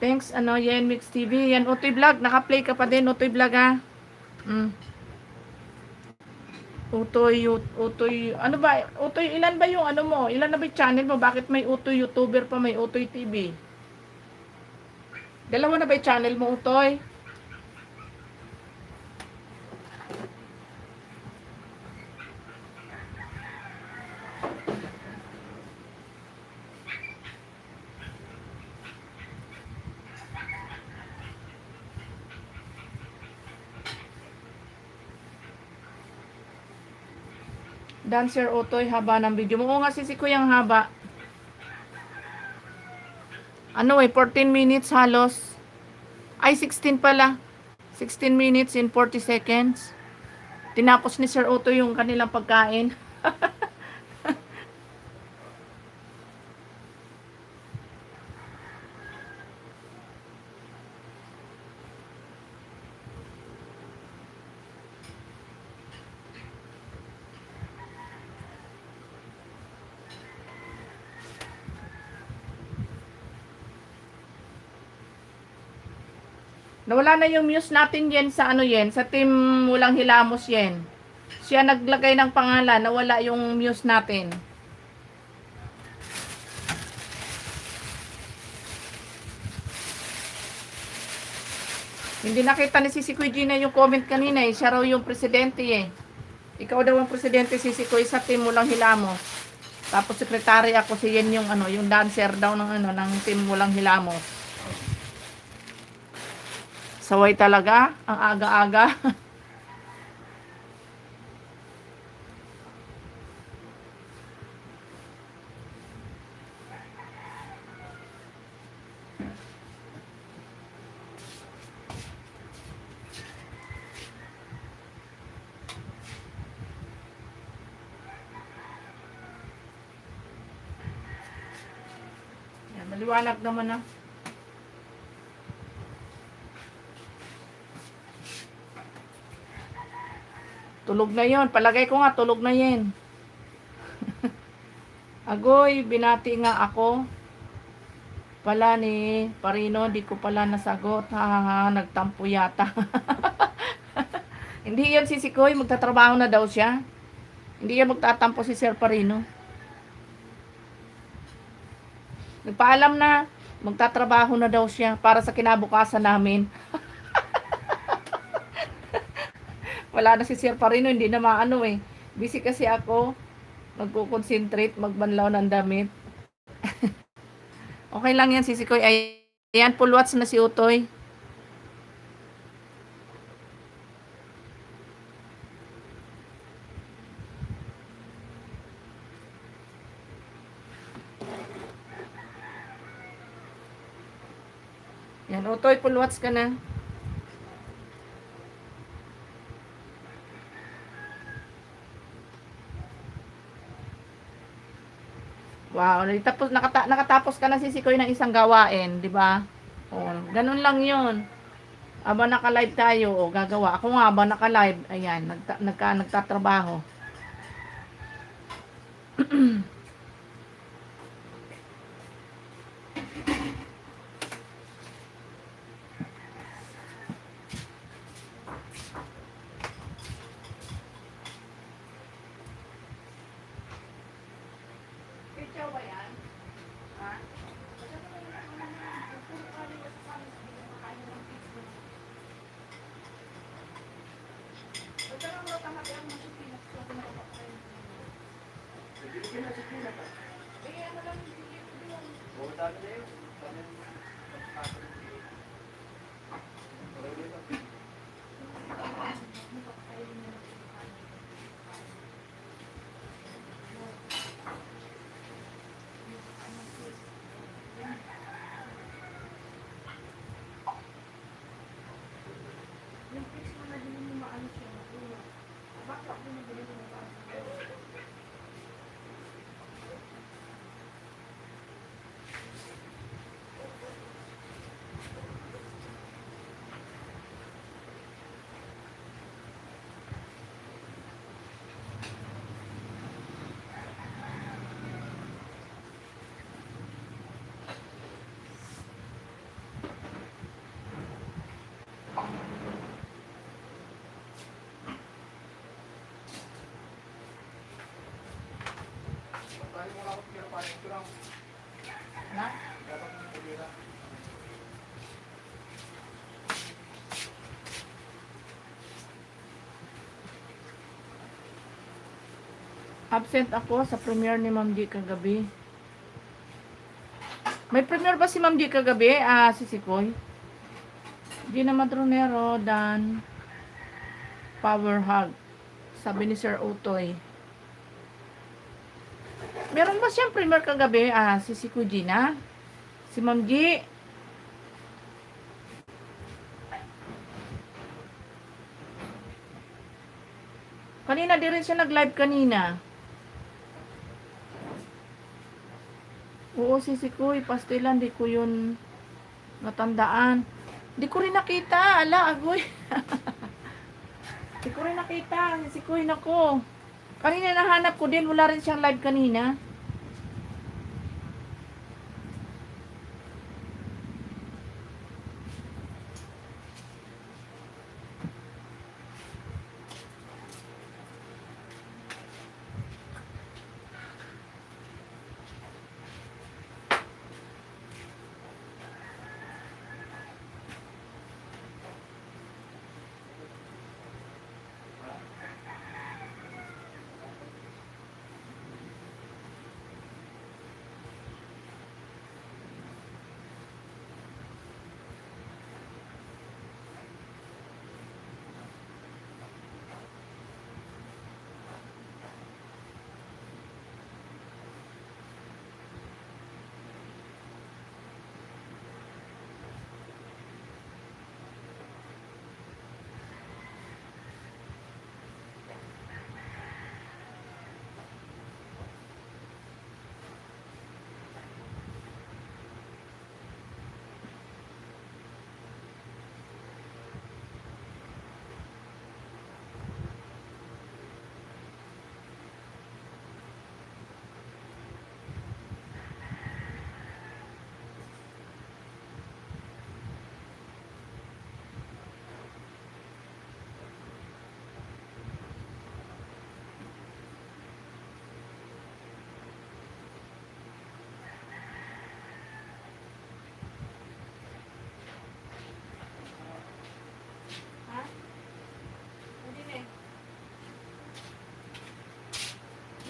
Thanks, ano, yan, Mix TV. Yan, Utoy Vlog. Naka-play ka pa din, Utoy Vlog, ha? Utoy, ano ba? Utoy, ilan ba yung ano mo? Ilan na ba yung channel mo? Bakit may Utoy YouTuber pa, may Utoy TV? Dalawa na ba yung channel mo, Utoy? Dancer Utoy, haba ng video mo. Oo nga si Kuyang haba. Ano 14 minutes halos. Ay, 16 pala. 16 minutes in 40 seconds. Tinapos ni Sir Utoy yung kanilang pagkain. Nawala na yung muse natin yen sa ano yen, sa team Walang Hilamos yen. Siya naglagay ng pangalan, nawala yung muse natin. Hindi nakita ni Sisi Kuy Gina yung comment kanina eh. Siya raw yung presidente eh. Ikaw daw ang presidente, Sisi Kuy, sa team Walang Hilamos. Tapos sekretary ako, si Yen yung ano, yung dancer daw ng ano, ng team Walang Hilamos. Saway talaga, ang aga-aga. Yan, maliwanag naman na. Tulog na yon. Palagay ko nga, tulog na yan. Agoy, binati nga ako. Pala ni Parino, di ko pala nasagot. Ha, nagtampo yata. Hindi yan si Sikoy, magtatrabaho na daw siya. Hindi yan magtatampo si Sir Parino. Nagpaalam na, magtatrabaho na daw siya para sa kinabukasan namin. Wala na si Sir Parino, hindi na maano eh. Busy kasi ako, magko-concentrate, magbanlaw ng damit. Okay lang yan, Sisi Koy. Ayan, full watch na si Utoy. Yan, Utoy, full watch ka na. Wow, nakatapos ka na, Sisi Koy, ng isang gawain, di ba? Oh, ganun lang 'yun. Aba naka-live tayo, o gagawa. Ako nga ba naka-live, ayan, nagtatrabaho. Picture ba yan? Ha? Bumunta na yun. Na? Absent ako sa premiere ni Ma'am G kagabi. May premiere ba si Ma'am G kagabi? Si Sikoy. Gina Madronero dan Power Hug. Sabi ni Sir Utoy. Meron ba siyang premiere kagabi? Si Sikoy Gina? Si Ma'am G? Kanina di rin siya nag-live kanina. Oo, si Sikoy, pastilan, di ko yun natandaan. Di ko rin nakita, ala, agoy. Di ko rin nakita, si Sikoy, nako. Kanina nahanap ko din, wala rin siyang live kanina.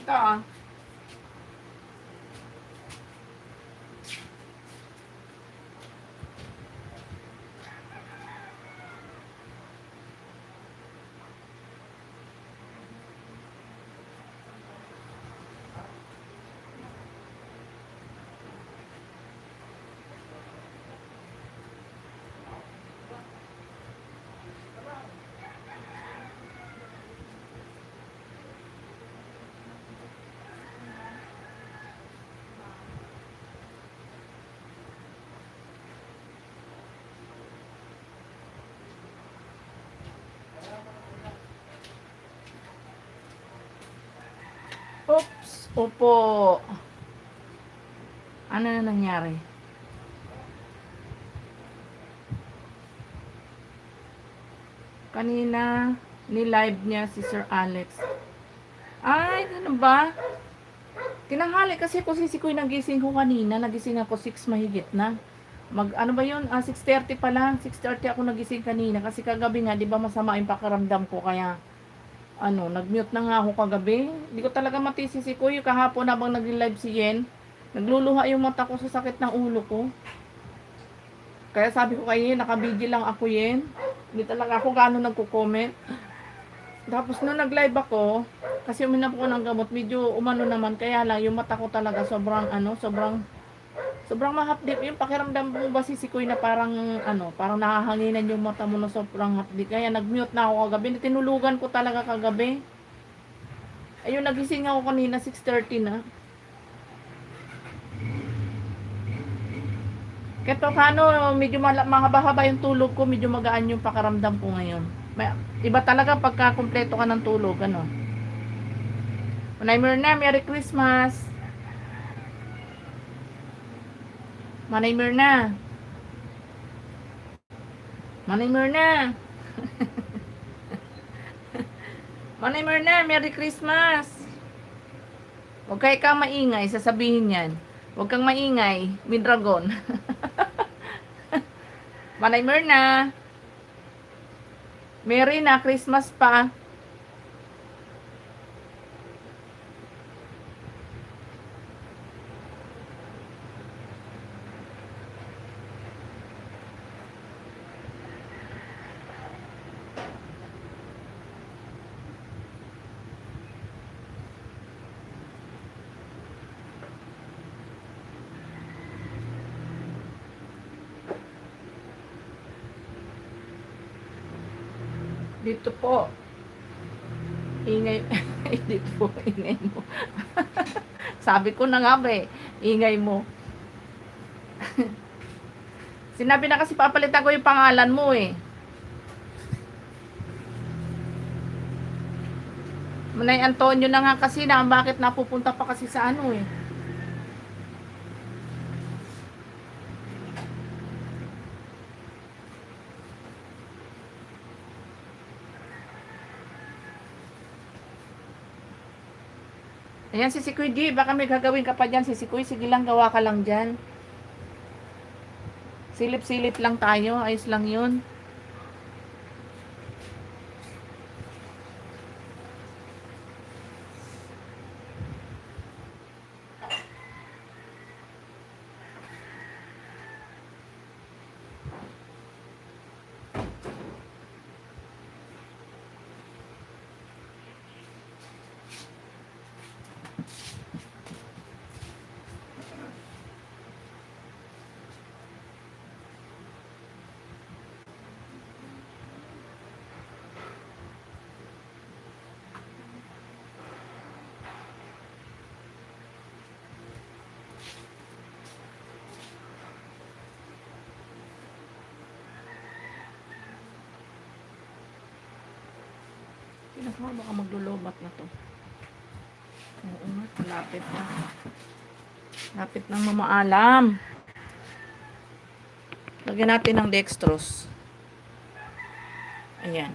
Ito ah. Oops. Opo. Ano na nangyari? Kanina, ni-live niya si Sir Alex. Ay, ano ba? Tinanghali kasi ako sisikoy nagising ko kanina. Nagising ako 6 mahigit na. Ano ba yun? 6:30 pa lang. 6:30 ako nagising kanina. Kasi kagabi nga, di ba masama yung pakiramdam ko. Kaya, nag-mute na nga ako kagabi. Hindi ko talaga matisisikoy. Kahapon habang nag-live si Yen, nagluluha yung mata ko sa sakit ng ulo ko. Kaya sabi ko kay Yen, nakabigil lang ako Yen. Hindi talaga ako gaano nagko-comment. Tapos nung nag-live ako, kasi uminap ko ng gamot, medyo umano naman. Kaya lang, yung mata ko talaga sobrang mahapdik. Yung pakiramdam mo ba sisikoy na parang, parang nahahanginan yung mata mo na sobrang hapdik. Kaya nag-mute na ako kagabi. Tinulugan ko talaga kagabi. Ayun, nagising ako kanina, 6:30 na. Kahit paano, medyo mahaba-haba yung tulog ko, medyo magaan yung pakiramdam ko ngayon. Iba talaga pagka kumpleto ka ng tulog, Manay Myrna, Merry Christmas! Manay Myrna! Manay Myrna! Manay Myrna, Merry Christmas! Huwag kayo kang maingay, sasabihin yan. Huwag kang maingay, Midragon. Manay Myrna! Merry na, Christmas pa. Dito po. Ingay. Dito po, ingay mo. Sabi ko na nga ba ingay mo. Sinabi na kasi papalitan ko yung pangalan mo Manay Antonio na nga kasi na bakit napupunta pa kasi sa Ayan si Sikoy G, baka may gagawin ka pa dyan si Sikoy, sige lang gawa ka lang dyan. Silip-silip lang tayo, ayos lang yun. Pinasama baka maglulubat na to. Oo nga, lapit na. Lapit ng mamaalam. Lagyan natin ng dextrose. Ayan.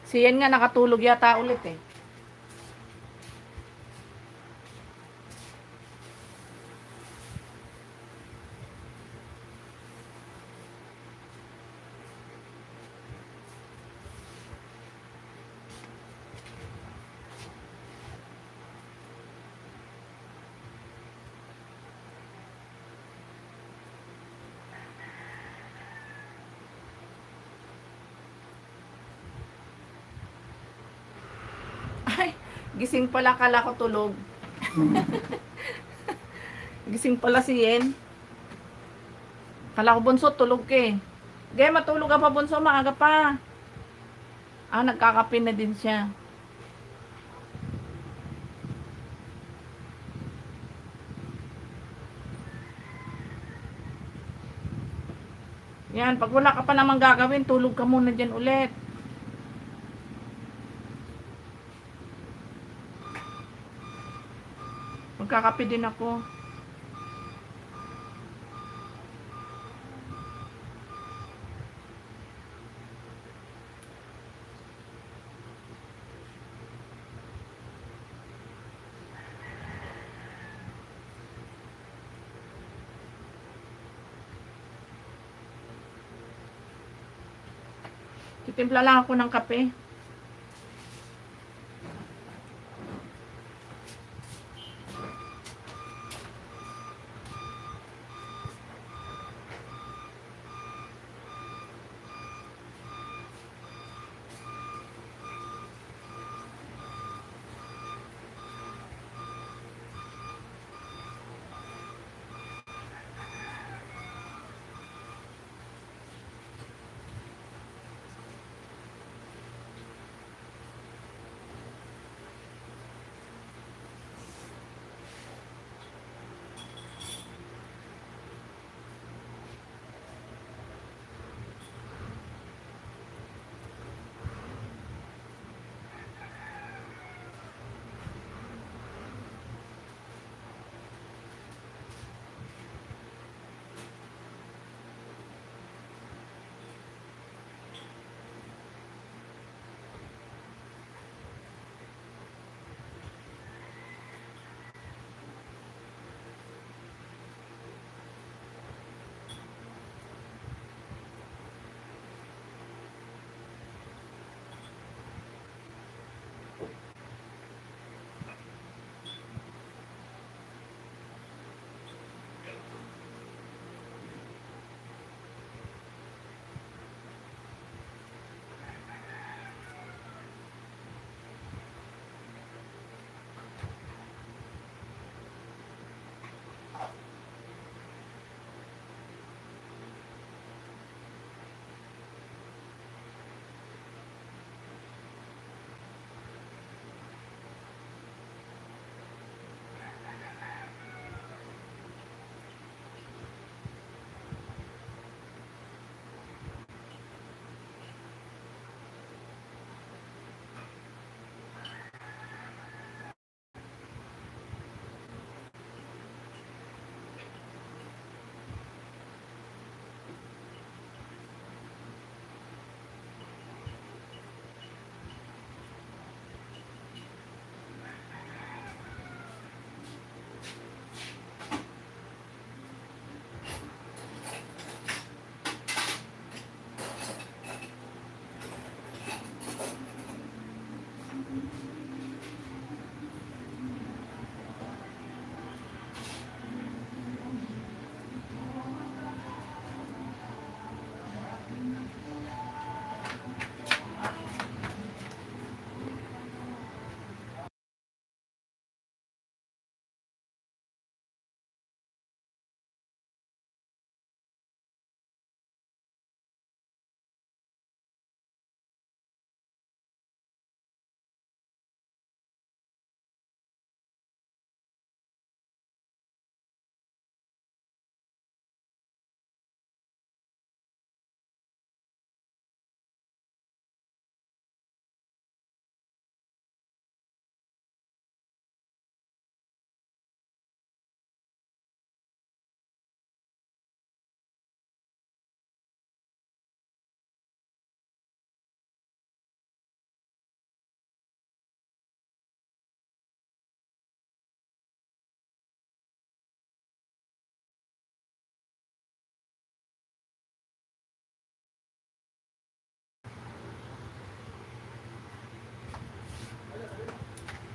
Si Yan nga nakatulog yata ulit Gising pala, kala ko tulog. Gising pala si Yen. Kala ko bunso, tulog ka eh. Gaya, matulog ka pa bunso, maaga pa. Ah, nagkakape na din siya. Yan, pag wala ka pa namang gagawin, tulog ka muna dyan ulit. Magkakape din ako. Titimpla lang ako ng kape.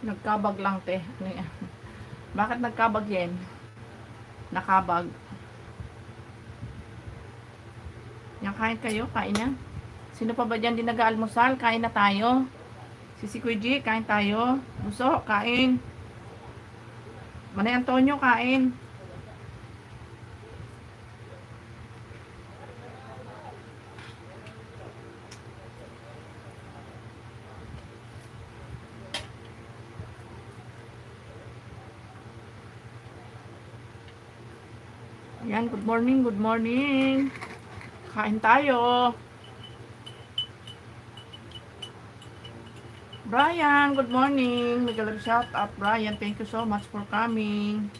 Nagkabag lang, te. Ano yan? Bakit nagkabag yan? Nakabag. Yan, kain kayo. Kain na. Sino pa ba dyan di nag-aalmusal? Kain na tayo. Si Kuya G, kain tayo. Buso, kain. Manay Antonio, kain. Ayan, good morning, good morning. Kain tayo. Brian, good morning. Miguel, shout out, Brian. Thank you so much for coming.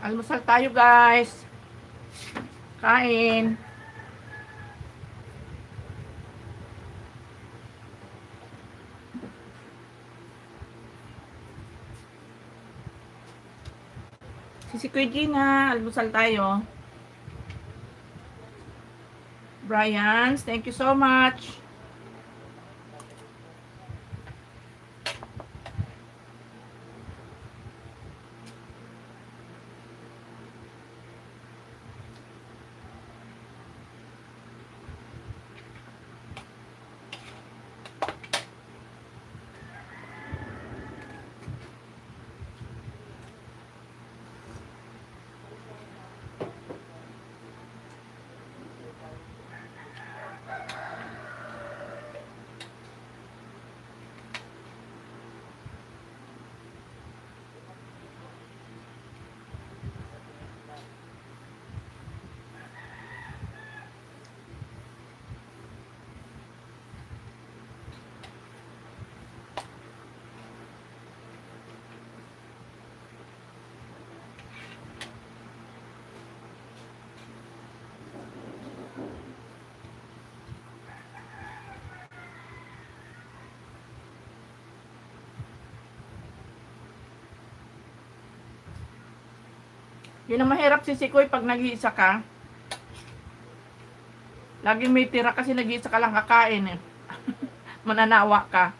Almusal tayo, guys. Kain. Si Kuya Gina, almusal tayo. Brian, thank you so much. Yun ang mahirap si Sikoy pag nag-iisa ka. Laging may tira kasi nag-iisa ka lang kakain eh. Mananawa ka.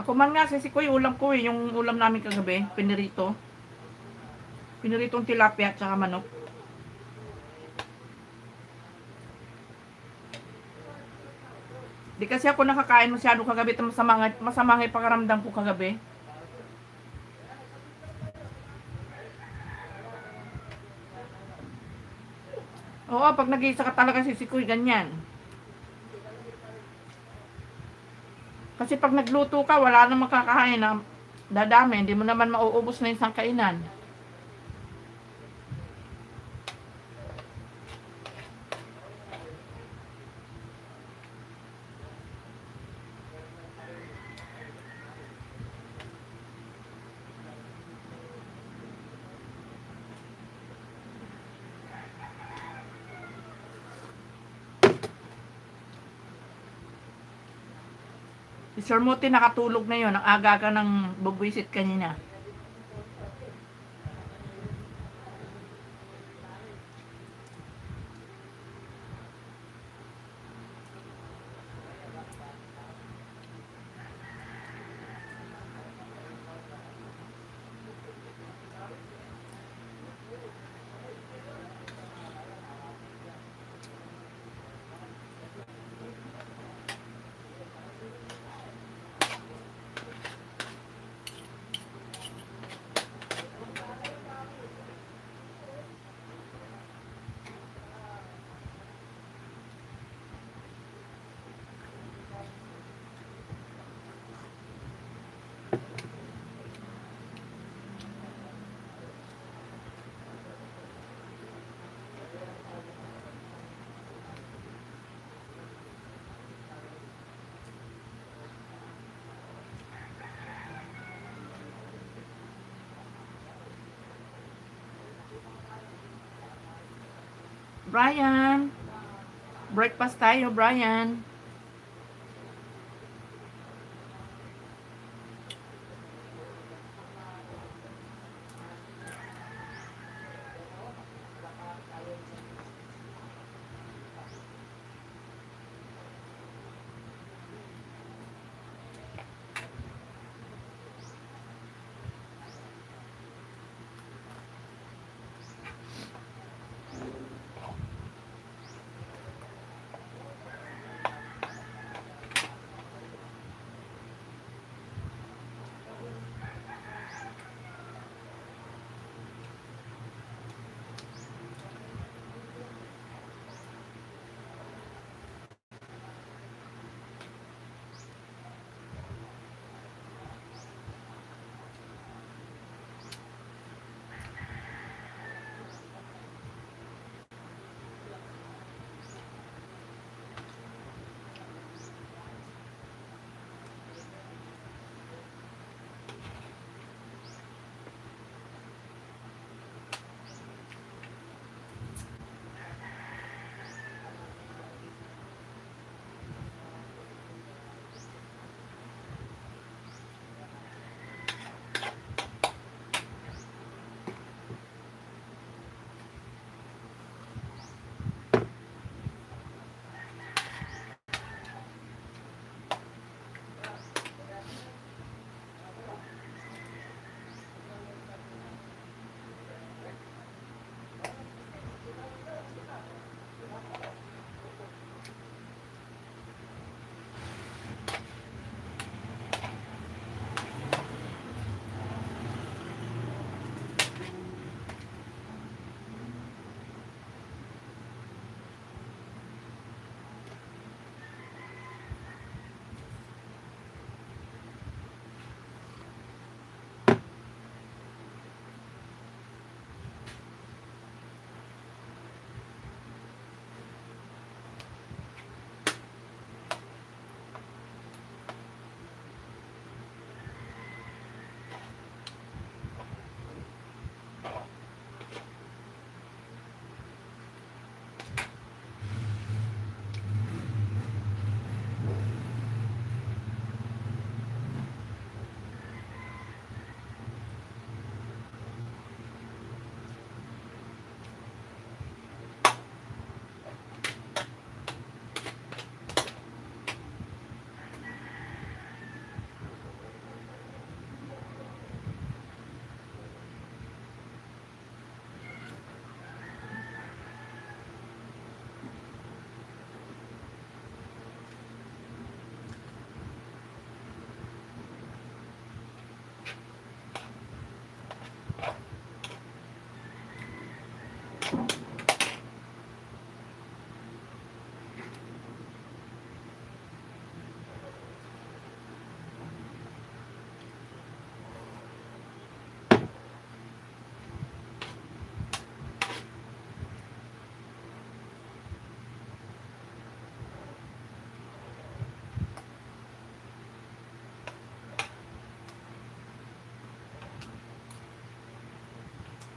Ako man nga, si Sikoy, ulam ko eh. Yung ulam namin kagabi, pinirito. Piniritong tilapia at saka manok. Di kasi ako nakakain masyado kagabi. Masama nga yung pakaramdam ko kagabi. Oo, pag nag-iisa ka talaga si Sikoy, ganyan. Kasi pag nagluto ka, wala namang kakain na dadami. Hindi mo naman mauubos na isang kainan. Si Sir Muti nakatulog na yon. Ang aga-aga ng bubwisit kanina. Brian, breakfast tayo, Brian.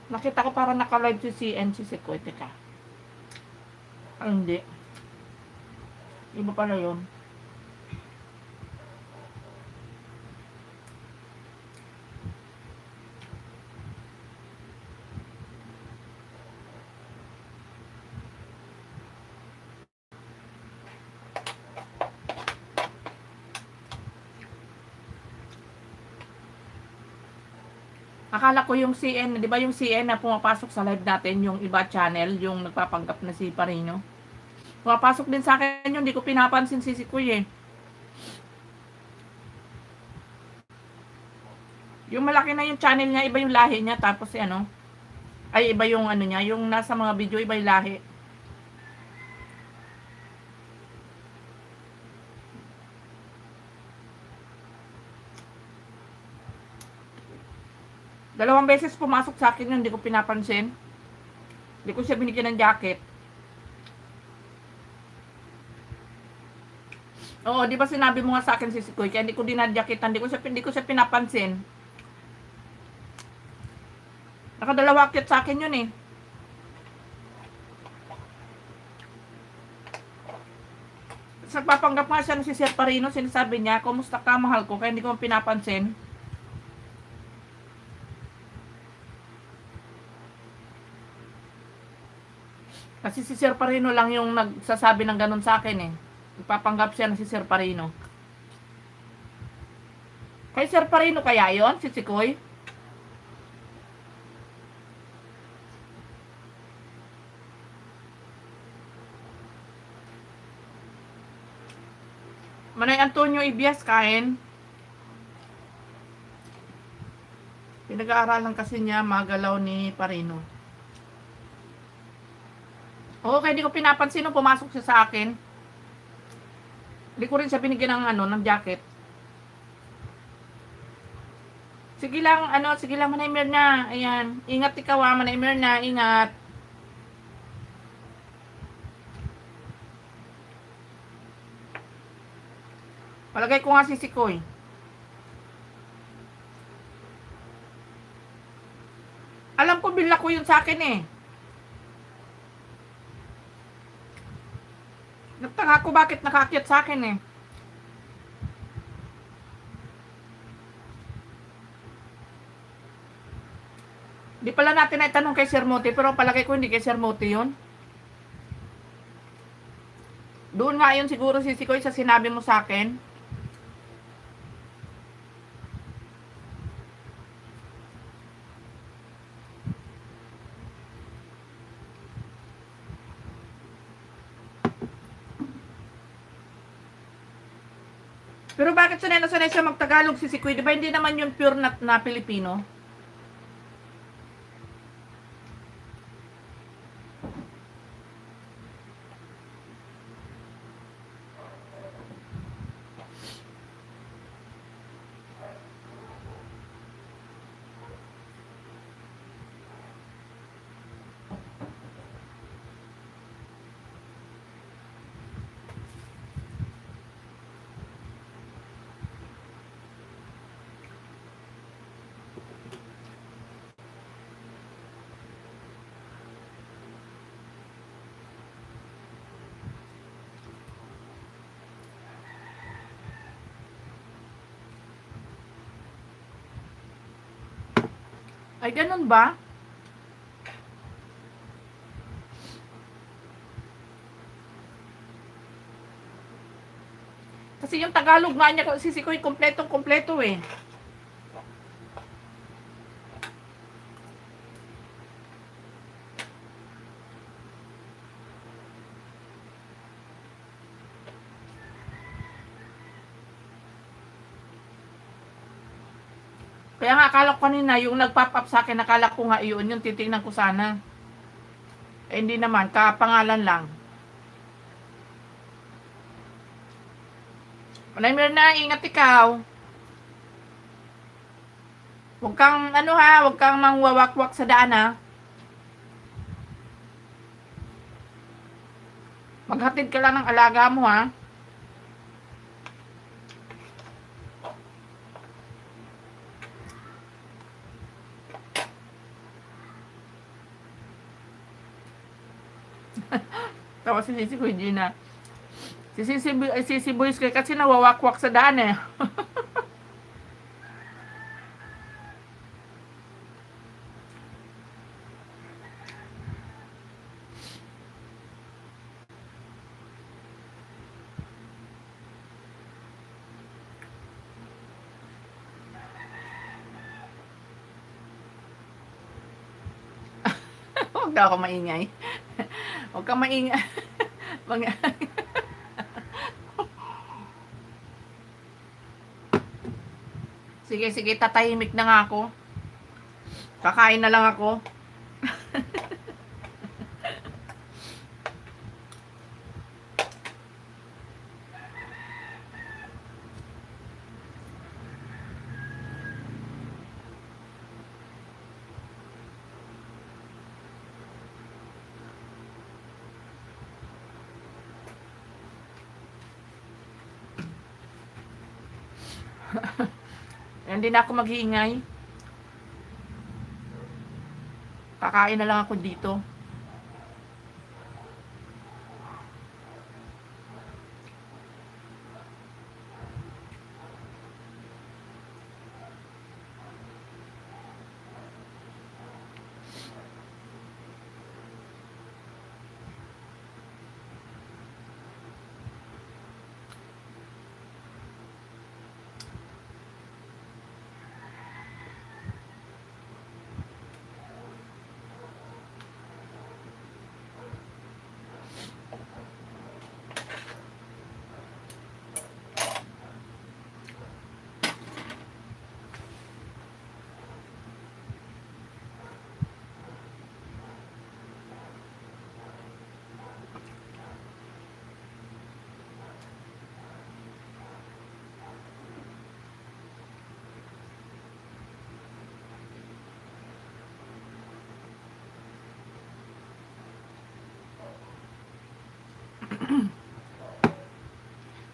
Nakita ko parang naka-live si CN si Sekoy. Teka. Ah, hindi. Iba pala yun. Akala ko yung CN, di ba yung CN na pumapasok sa live natin, yung iba channel, yung nagpapanggap na si Parino. Pumapasok din sa akin yun, di ko pinapansin si Kuy eh. Yung malaki na yung channel niya, iba yung lahi niya, tapos si ano, ay iba yung ano niya, yung nasa mga video, iba yung lahi. Dalawang beses pumasok sa akin yun, hindi ko pinapansin. Hindi ko siya binigyan ng jacket. Oo, di ba sinabi mo nga sa akin si Kuy, kaya hindi ko dinadyakitan, hindi ko siya pinapansin. Nakadalawa akit sa akin yun eh. nagpapanggap nga siya na si Sir Parino, sinasabi niya, kumusta ka, mahal ko, kaya hindi ko pinapansin. Kasi si Sir Parino lang yung nagsasabi ng ganun sa akin eh. Nagpapanggap siya na si Sir Parino. Kay Sir Parino kaya yon si Sikoy? Manay Antonio Ibias kain. Pinag-aaralan kasi niya magalaw ni Parino. Oo, kaya di ko pinapansin nung pumasok siya sa akin. Hindi ko rin siya binigyan ng ng jacket. Sige lang, Manay Mirna. Ayan, ingat ikaw Manay Mirna, ingat. Palagay ko nga si Sikoy. Alam ko bila ko yun sa akin eh. Nagtaka ko bakit nakaakyat sa akin eh. Di pala natin na itanong kay Sir Muti, pero palagay ko hindi kay Sir Muti yun. Doon nga yun siguro si Sikoy sa sinabi mo sa akin. Pero bakit sanay na sanay siya magtagalog si Sikoy? Di ba hindi naman yun pure na Pilipino? Ay, ganun ba? Kasi yung Tagalog nga niya, si Sikoy, kompletong-kompleto eh. Kaya nga akala ko kanina, yung nag-pop up sa akin, akala ko nga yun, yung titingnan ko sana. Eh, hindi naman, kapangalan lang. Manay Mirna, ingat ikaw. Huwag kang, huwag kang mangwawakwak sa daan ha. Maghatid ka lang ng alaga mo ha. Tawa si Sisi Kuya Gina. Si Boys kasi nawawakwak sa daan eh. Huwag daw ako maingay. Huwag kang maingay. Sige, tatahimik na nga ako. Kakain na lang ako. Hindi na ako mag-iingay. Kakain na lang ako dito.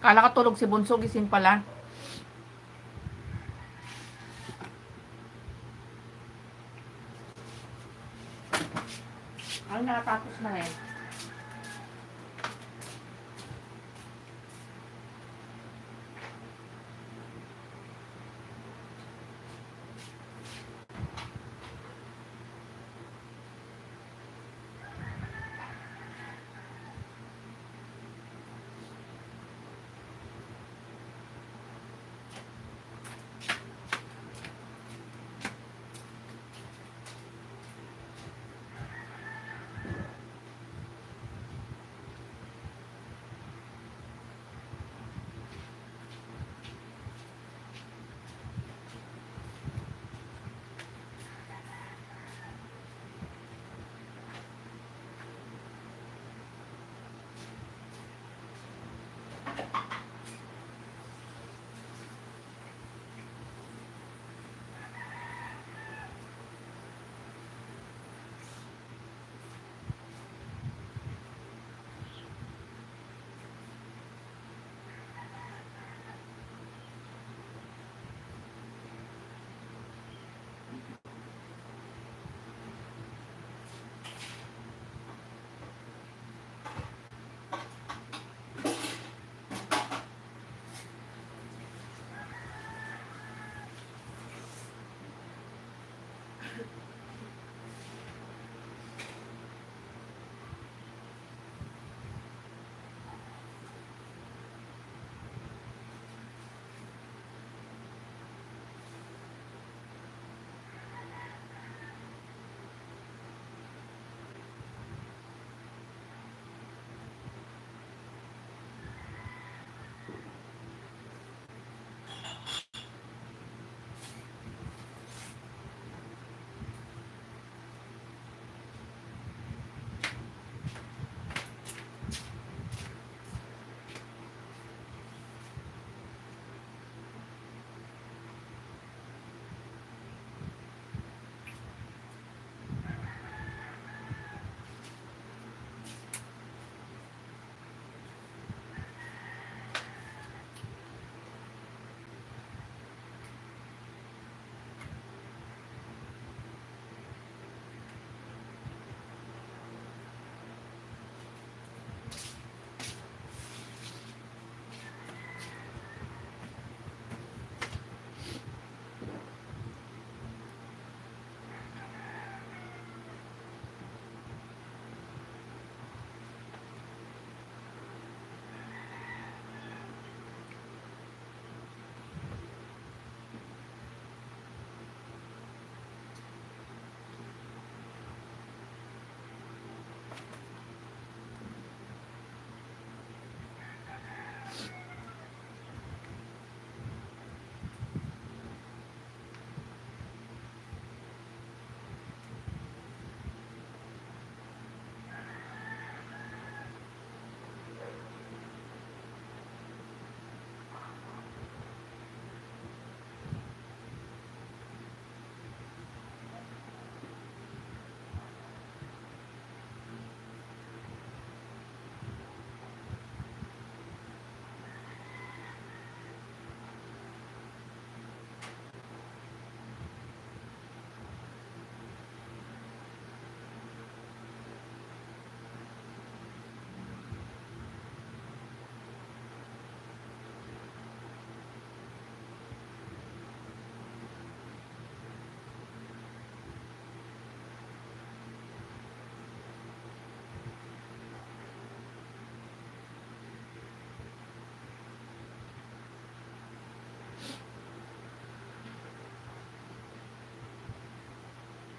Kala ka tulog si Bunso, gising pala. Ay, nakatapos na eh.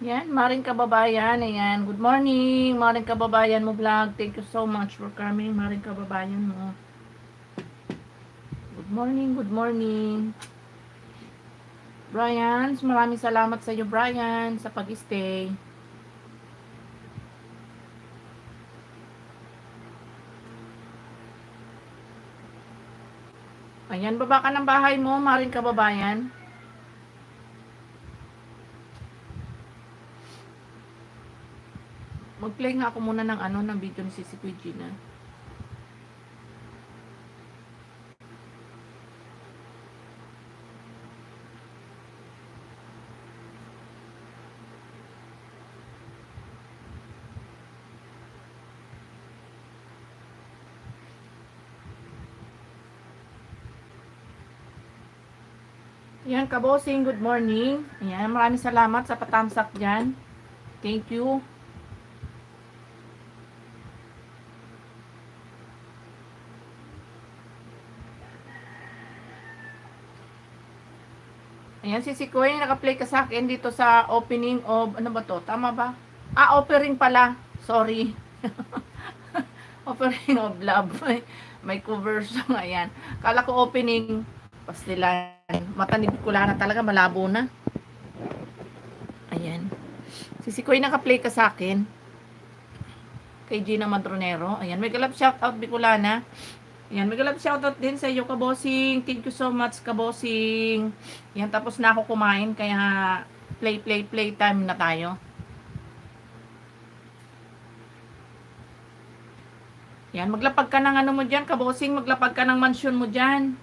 Yan, maring kababayan. Ayan, good morning. Maring kababayan mo vlog. Thank you so much for coming. Maring kababayan mo. Good morning, good morning. Brian, maraming salamat sa iyo, Brian, sa pag-stay. Ayan, baba ka ng bahay mo, maring kababayan. Mag-play nga ako muna ng ng video ni Sisi Kuya Gina. Yan, kabosing, good morning. Ayan, maraming salamat sa patamsak dyan. Thank you. Ayan, si Sikoy, naka-play ka sa akin dito sa opening of, ano ba to? Tama ba? Offering pala. Sorry. Offering of love. May conversion. Ayan. Kala ko opening. Pastilan. Matanib ko lang na talaga. Malabo na. Ayan. Si Sikoy, naka-play ka sa akin. Kay Gina Madronero. Ayan. May galap shoutout Bicolana. Ayan, may galap shoutout din sa iyo, kabosing. Thank you so much, kabosing. Ayan, tapos na ako kumain, kaya play time na tayo. Ayan, maglapag ka ng ano mo dyan, kabosing. Maglapag ka ng mansyon mo dyan.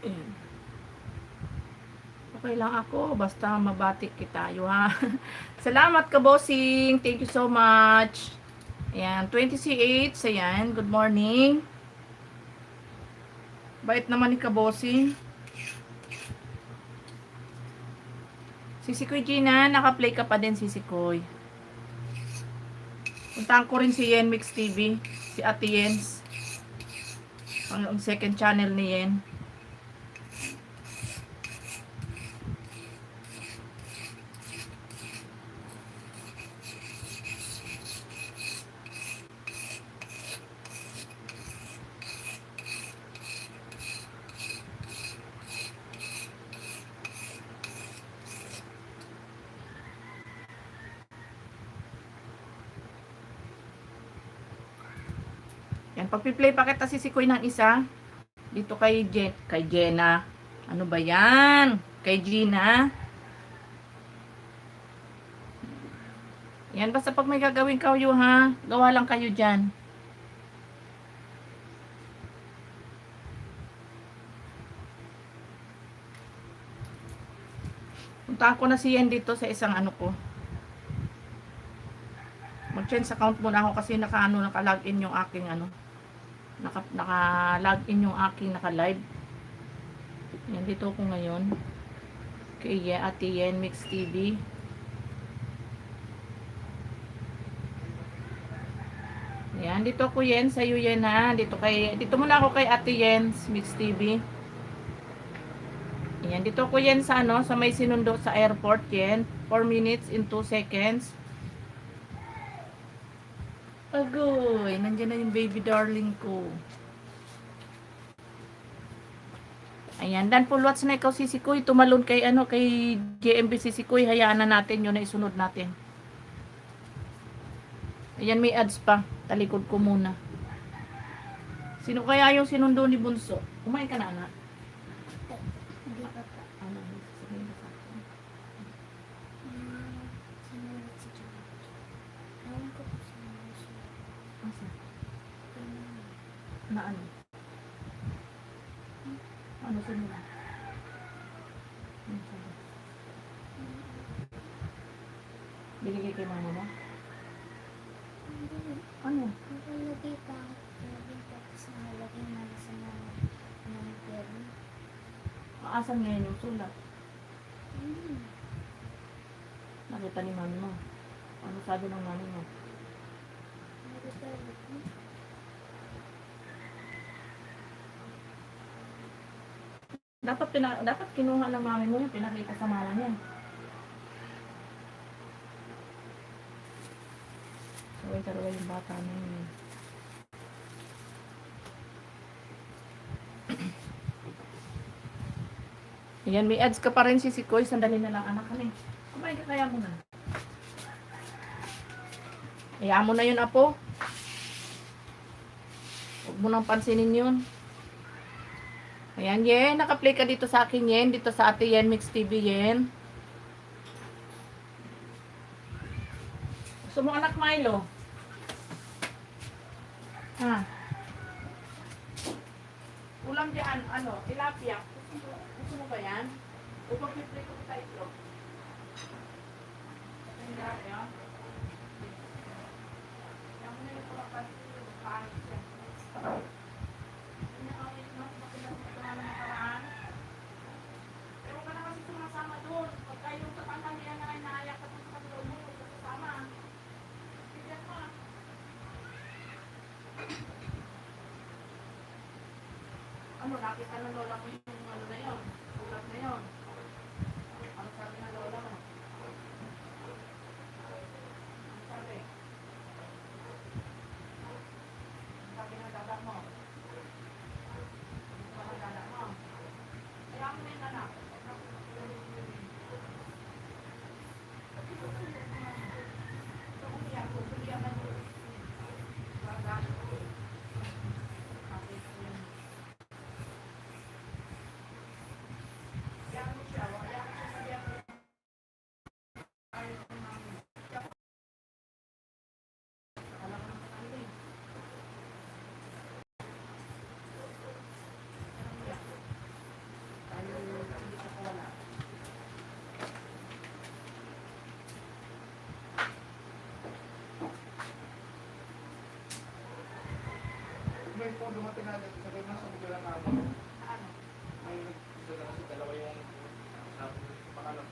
Ayan. Okay lang ako, basta mabati kita tayo, ha. Salamat, kabosing. Thank you so much. Ayan, 20C8. Ayan, good morning. Bait naman ni kabosing. Sisikoy Gina, naka-play ka pa din, Sisikoy. Puntahan ko rin si Yen Mix TV, si Ate Yens. Ang second channel ni Yen. Yan, pagpi-play pa kita sisikoy ng isa. Dito kay Jenna. Ano ba yan? Kay Gina. Yan, basta pag may gagawin kayo, ha? Gawa lang kayo dyan. Puntahan ko na si Yen dito sa isang ano ko. Mag-change account muna ako kasi naka-login yung aking ano. Naka-login yung aking naka-live. Yan, dito ko ngayon. Kay Ate Yen Mix TV. Yan, dito ko Yen, sa iyo Yen ha. Dito muna ako kay Ate Yen Mix TV. Yan, dito ko Yen sa ano, sa may sinundo sa airport Yen. 4 minutes in 2 seconds. Agoy, nandiyan na yung baby darling ko. Ayan, dan full watch na ikaw Sisikoy, tumalon kay ano, kay GMB Sisikoy, hayaan na natin yun na isunod natin. Ayan, may ads pa, talikod ko muna. Sino kaya yung sinundo ni Bunso? Kumain ka na, anak? Hindi pa pa. Ano, sasabihin mo sa akin? Sinulit si George. Ewan ko kung sinulit siya. Asa? Na ano? Ano sunod? Ano sabi? Binigay kay mama mo? Ano? Nakalagay pa. Tapos nakalagay na sa mga pera. Maasan ngayon yung sulat? Hmm. Nakita ni mami mo. Ano sabi ng mami mo? Nagagalit mo. Dapat kinuha ng mami mo yung pinakita sa mama niya. Saraway yung bata na yun. Ayan, may ads ka pa rin Sisikoy. Sandali na lang anak ka na eh. Kumain ka kaya mo na. Hayaan mo na yun, apo. Huwag mo nang pansinin yun. Ayan, Yen. Naka-play ka dito sa akin, Yen. Dito sa Ate Yen Mix TV, Yen. Gusto mo anak Milo? Ha? Ulam diyan, ano? Tilapia. Gusto mo ba yan? O pag-play ko sa ito? Tilapia. Yan mo na yung pulapas. Paano siya? Pero ka na kasi sumasama doon. Pagka yung katangkang niya na naayak ka sa kanila mo, sasama. Bigyan mo. Ano, nakita ng lola mo yung ano na yun? Ulat na yun. Ano sabi ng lola mo? Ano sabi? Ano sabi ng dada mo? Ano sabi ng dada mo? Kaya mo na yung anak. Ito umiyak ko. Umiyak ka mo. Dada. Okay, so yun. Kaya mo siya. Kaya mo siya sabi ako. Ayaw ko namin. Akala ko naman ang rin. Tayo hindi siya wala. May po dumating natin, sabi mo sa bigla namin. Ano? May nagdala kasi dalawa yung pangalan.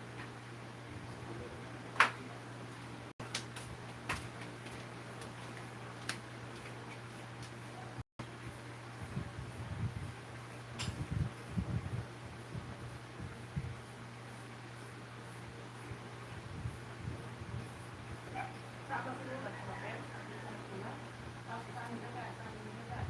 Tapos sulat sa papel. Sulat. Tapos saan nilagay? Saan nilagay?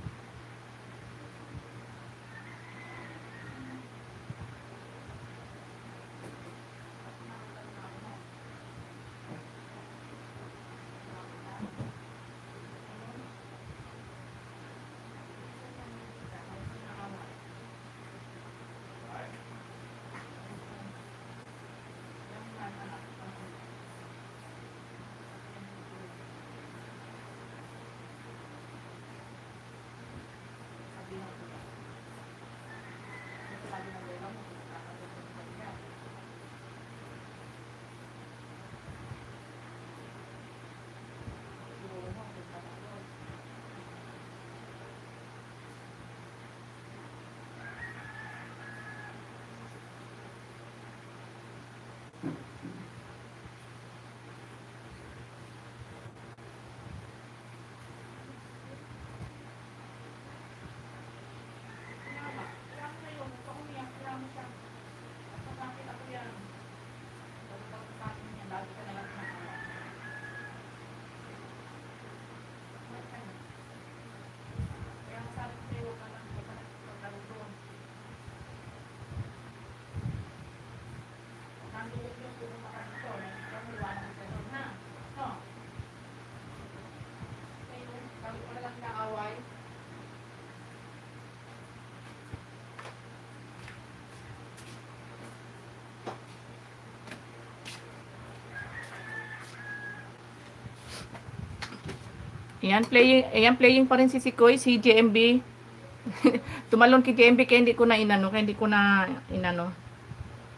Ayan, playing pa rin si Sikoy, si JMB. Tumalon kay JMB kaya hindi ko na inano.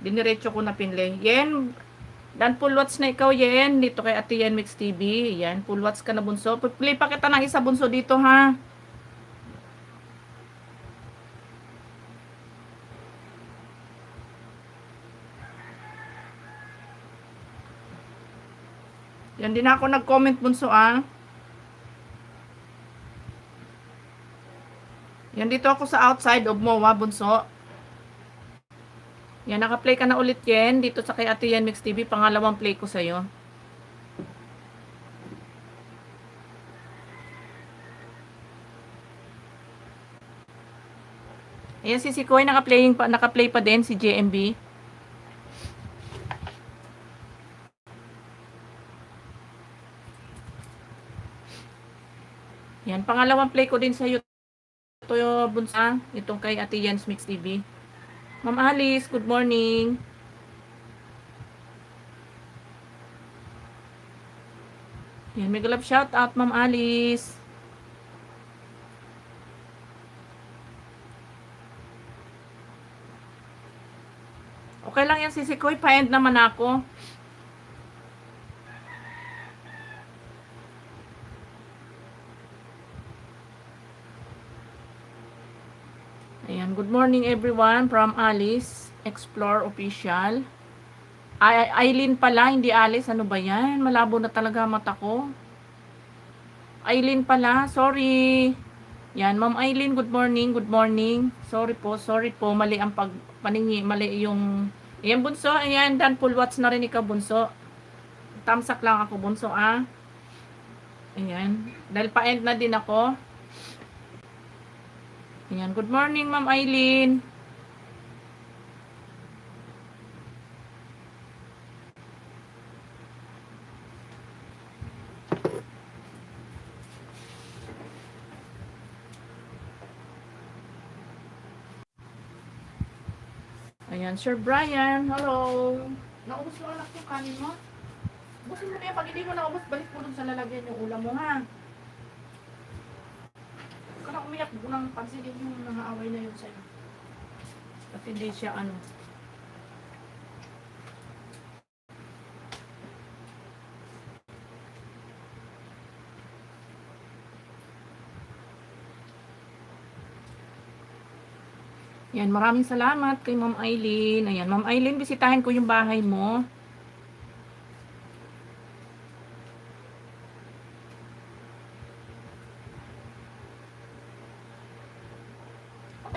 Diniretso ko na pinlay. Yen, dan full watch na ikaw, Yen. Dito kay Ate Yen Mix TV. Ayan, full watch ka na, bunso. Play pa kita ng isa, bunso, dito, ha. Yan din ako nag-comment, bunso, ah. Yan, dito ako sa outside of MOA, bunso. Yan, naka-play ka na ulit, Yen. Dito sa kay Ate Yen Mix TV. Pangalawang play ko sa'yo. Ayan, si Sikoy, naka-play pa din, si JMB. Yan, pangalawang play ko din sa'yo. Ito yung bunsa, itong kay Ate Yen's Mix TV. Ma'am Alice, good morning. Yan, may galap shout out, Ma'am Alice. Okay lang yan, si Sikoy, pa-end naman ako. Ayan, good morning everyone from Alice Explore Official. Aileen pala, hindi Alice. Ano ba yan? Malabo na talaga mata ko. Aileen pala, sorry. Yan, Ma'am Aileen, good morning, good morning. Sorry po, mali ang pagpaningi, mali yung... Ayan, bunso, ayan, dan full watch na rin ikaw, bunso. Tamsak lang ako, bunso, ah. Ayan, dahil pa-end na din ako. Ayan, good morning, Ma'am Aileen. Ayan, Sir Brian, hello. Naubos mo anak yung kanin mo? Ubusin mo na yan. Pag hindi mo naubos, balik mo dun sa lalagyan yung ulam mo, ha? Kaya umiyak mo nang pansinin yung nangaaway na yun sa'yo. At hindi siya ano. Yan, maraming salamat kay Ma'am Aileen. Ayan, Ma'am Aileen, bisitahin ko yung bahay mo.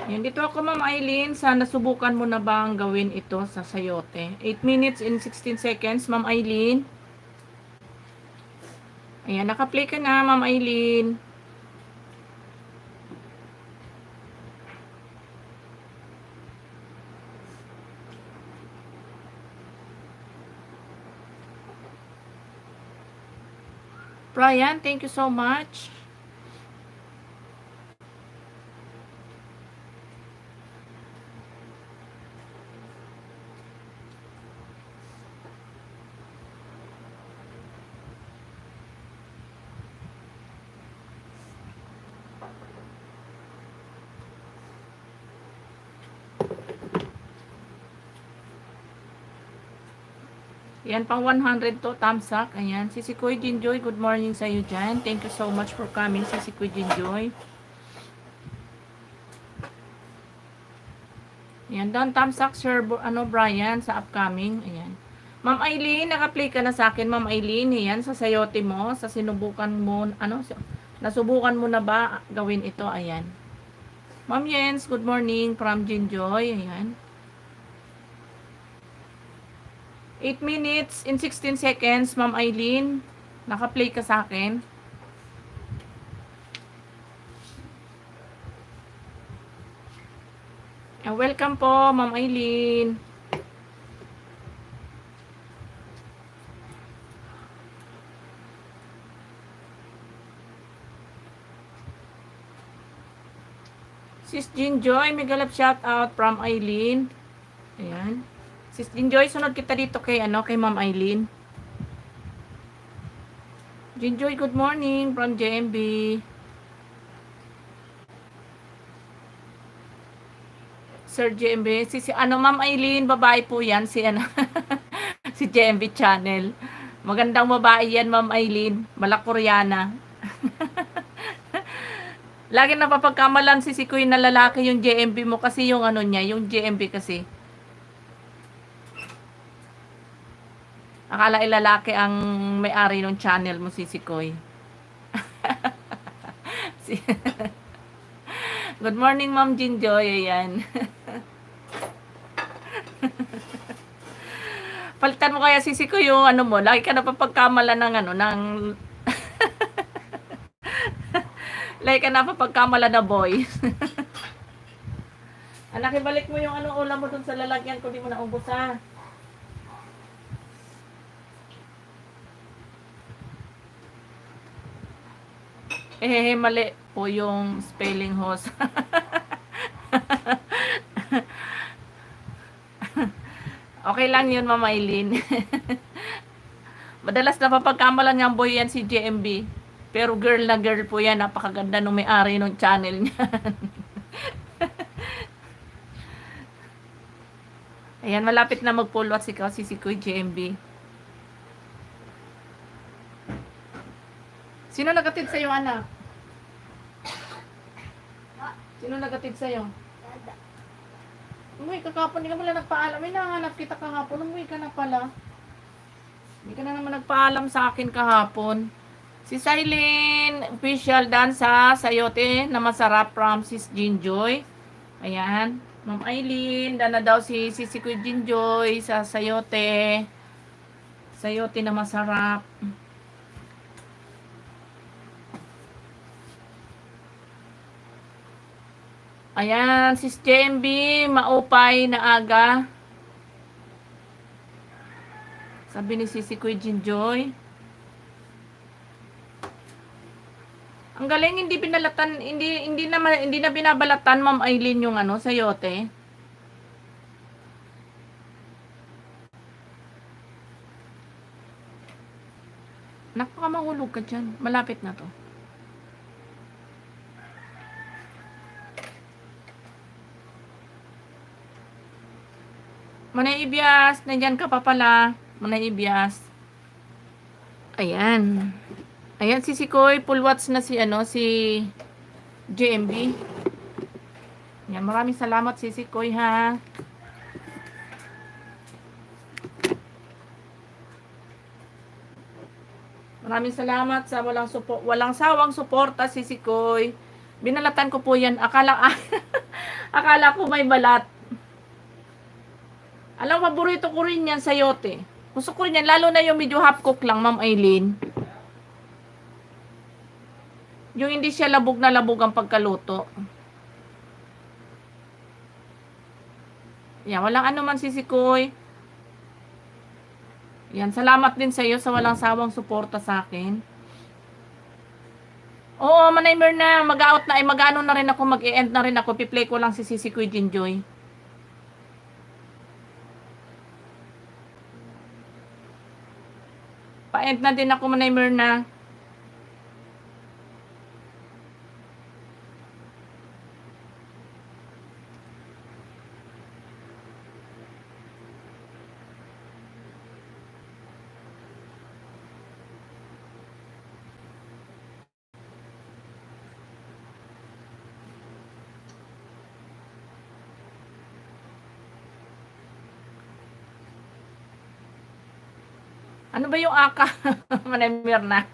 Yan, dito ako, Ma'am Aileen. Sana subukan mo na bang gawin ito sa sayote. 8 minutes and 16 seconds, Ma'am Aileen. Ayan, naka-play ka na, Ma'am Aileen. Brian, thank you so much. Yan, pang 100 to, thumbs up. Ayan, si Kuya Jinjoy, good morning sa iyo dyan. Thank you so much for coming, si Kuya Jinjoy. Ayan, doon, thumbs up, Sir, Brian, sa upcoming. Ayan. Ma'am Aileen, naka-play ka na sa akin, Ma'am Aileen. Ayan, sa sayote mo, sa sinubukan mo, nasubukan mo na ba gawin ito? Ayan. Ma'am Jens, good morning from Jinjoy. Ayan. 8 minutes and 16 seconds, Ma'am Aileen. Naka-play ka sa akin. Welcome po, Ma'am Aileen. Sis Jinjoy, may galap shout out from Aileen. Ayan. Sis Jinjoy, sunod kita dito kay kay Ma'am Aileen. Jinjoy, good morning from JMB. Sir JMB, ano Ma'am Eileen, babae po yan, si ano, si JMB channel. Magandang babae yan, Ma'am Eileen, Malakoreana. Lagi napapagkamalan si Sikoy na lalaki yung JMB mo kasi yung ano niya, yung JMB kasi. Akala lalaki ang may-ari ng channel mo, si Sikoy. Good morning, Ma'am Jinjoy. Ayan. Palitan mo kaya si Sikoy yung ano mo, lagi ka napapagkamalan ng ano, ng lagi ka napapagkamalan na boy. Anak, ibalik mo yung ano ulam mo dun sa lalagyan ko, di mo naubos ha. Mali po yung spelling host. Okay lang yun, Mama Eileen. Madalas napapagkamalan nga boy yan si JMB. Pero girl na girl po yan. Napakaganda nung may-ari ng channel niya. Ayan, malapit na mag-follow at si Sikoy JMB. Sino nagatid sa'yo, anak? Sino nagatid sa'yo? Dada. Umuwi ka kahapon, hindi ka pala nagpaalam. May nahanap kita kahapon, umuwi ka na pala. Hindi ka na naman nagpaalam sa akin kahapon. Si Silene, official dansa, sayote na masarap from Sis Jinjoy. Ayan. Ma'am Eileen, dana daw si Sikoy Jinjoy sa sayote. Sayote na masarap. Ayan, Sis JMB, maupay na aga. Sabi ni Sikoy Jinjoy. Ang galing, hindi binalatan, hindi na binabalatan, Ma'am Eileen, yung ano, sayote. Baka mahulog ka dyan. Malapit na to. Manay Ibias, nandyan ka pa pala. Manay Ibias. Ayan. Ayan si Sikoy, full watch na si ano, si JMB. Ayan, maraming salamat si Sikoy ha. Maraming salamat sa walang sawang suporta si Sikoy. Binalatan ko po yan. Akala ko may balat. Alam, paborito ko rin yan, sayote. Gusto ko rin yan, lalo na yung medyo half cook lang, Ma'am Eileen. Yung hindi siya labog na labog ang pagkaluto. Yan, walang ano man si Sikoy. Yan, salamat din sa iyo sa walang sawang suporta sa akin. Oo, Manaymer na, mag-out na, mag-ano na rin ako, mag-e-end na rin ako, piplay ko lang si Sikoy Jinjoy. Pa-end na din ako, Manaymer na. Ano ba yung Aka? Manaymer na.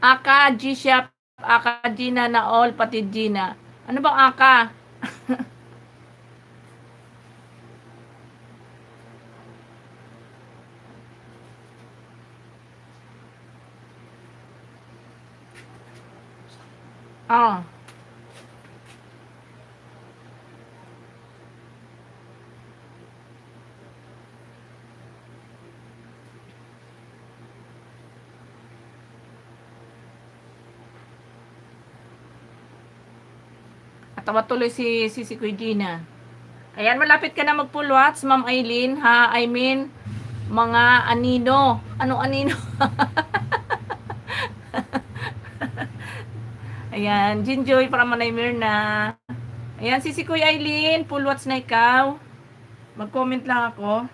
Aka, G-Shop, Aka, Gina na all, pati Gina. Ano ba Aka? Ah. Tawa tuloy si Sikoy Gina. Ayan, malapit ka na mag-full watch, Ma'am Eileen, ha? I mean, mga anino. Anong anino? Ayan, Jinjoy para Manay Mirna. Ayan, si Kuya Aileen, full watch na ikaw. Mag-comment lang ako.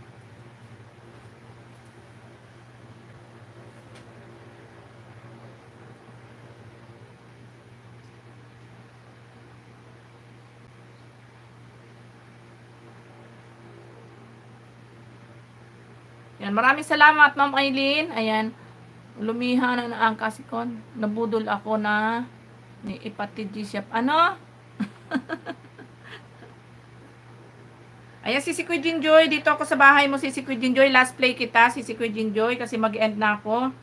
Yan, maraming salamat, Ma'am Aileen. Ayan, lumiha na ang kasikon. Nabudol ako na ni Ipatid G-Shop. Ano? Ayan, si Kuya Jinjoy. Dito ako sa bahay mo, si Kuya Jinjoy. Last play kita, si Kuya Jinjoy, kasi mag-end na ako.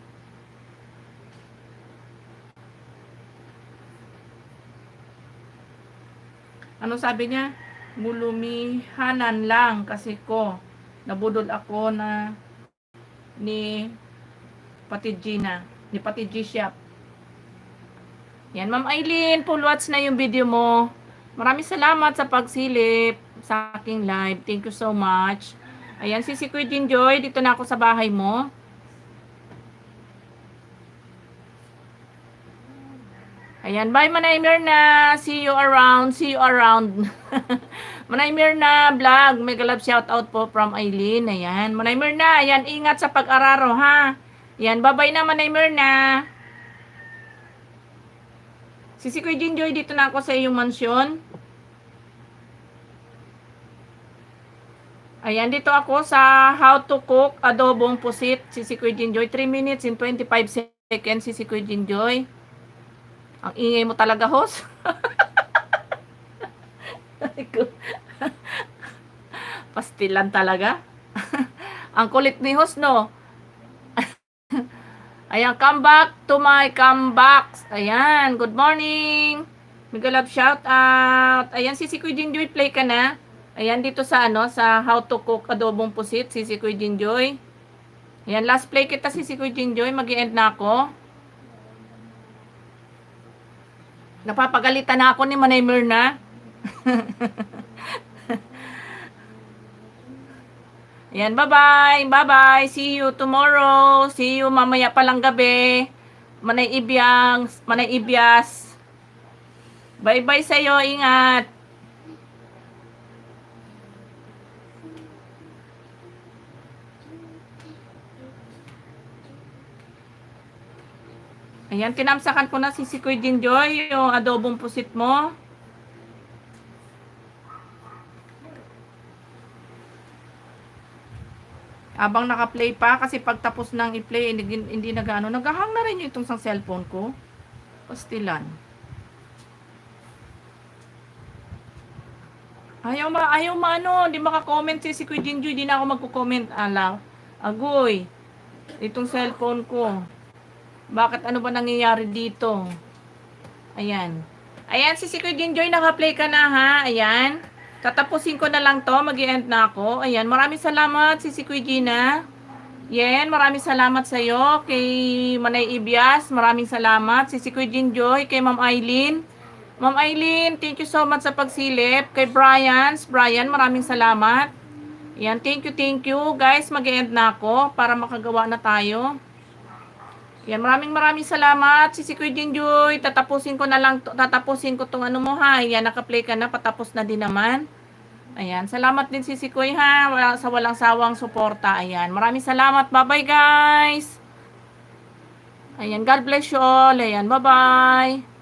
Ano sabi niya? Mulumihanan lang kasi ko. Nabudol ako na ni Patid Gina. Ni Patid G-Shop. Yan, Ma'am Aileen, full watch na yung video mo. Maraming salamat sa pagsilip sa aking live. Thank you so much. Ayan, si Kuya Jinjoy, dito na ako sa bahay mo. Ayan, bye Manay Mirna. See you around. See you around. Manay Mirna vlog. Mega love shout out po from Aileen. Ayan, Manay Mirna. Ayan, ingat sa pag-araro ha. Ayan, bye-bye na Manay Mirna. Si Kuya Jinjoy, dito na ako sa iyong mansyon. Ayan, dito ako sa how to cook adobong pusit. Si Kuya Jinjoy, 3 minutes and 25 seconds si Kuya Jinjoy. Ang ingay mo talaga, host. Pastilan talaga. Ang kulit ni host, no? Ayan, come back to my comebacks. Ayan, good morning. Mega love shout out. Ayan, si Kuya Jinjoy, play ka na. Ayan, dito sa sa how to cook adobong pusit, si Kuya Jinjoy. Ayan, last play kita si Kuya Jinjoy, mag-i-end na ako. Napapagalitan na ako ni Manay Mirna. Ayan, bye-bye. Bye-bye. See you tomorrow. See you mamaya palang gabi. Manay Ibyas. Bye-bye sa'yo. Ingat. Ayan, tinamsakan ko na si Kuya Jinjoy, yung adobong pusit mo. Abang naka-play pa, kasi pagtapos ng i-play, hindi nag-ano, nag-hang na rin yung itong sang cellphone ko. Pastilan. Ayaw maano, di maka-comment si Kuya Jinjoy, di na ako magko-comment. Ala, agoy, itong cellphone ko. Bakit ano ba nangyayari dito? Ayan. Ayan, si Kuya Jinjoy, naka-play ka na ha. Ayan. Tatapusin ko na lang to. Mag-i-end na ako. Ayan. Maraming salamat, si Kuya Gina. Yan. Maraming salamat sa iyo. Kay Manay Ibyas. Maraming salamat. Si Kuya Jinjoy. Kay Ma'am Aileen. Ma'am Aileen, thank you so much sa pagsilip. Kay Brian, maraming salamat. Ayan. Thank you. Guys, mag-i-end na ako para makagawa na tayo. Yan, maraming salamat. Si Kuya Jinjoy, tatapusin ko tong ano mo ha. Yan, naka-play ka na, patapos na din naman. Ayan, salamat din si Kuya ha, sa walang sawang suporta. Ayan, maraming salamat. Bye-bye guys. Ayan, God bless you all. Ayan, bye-bye.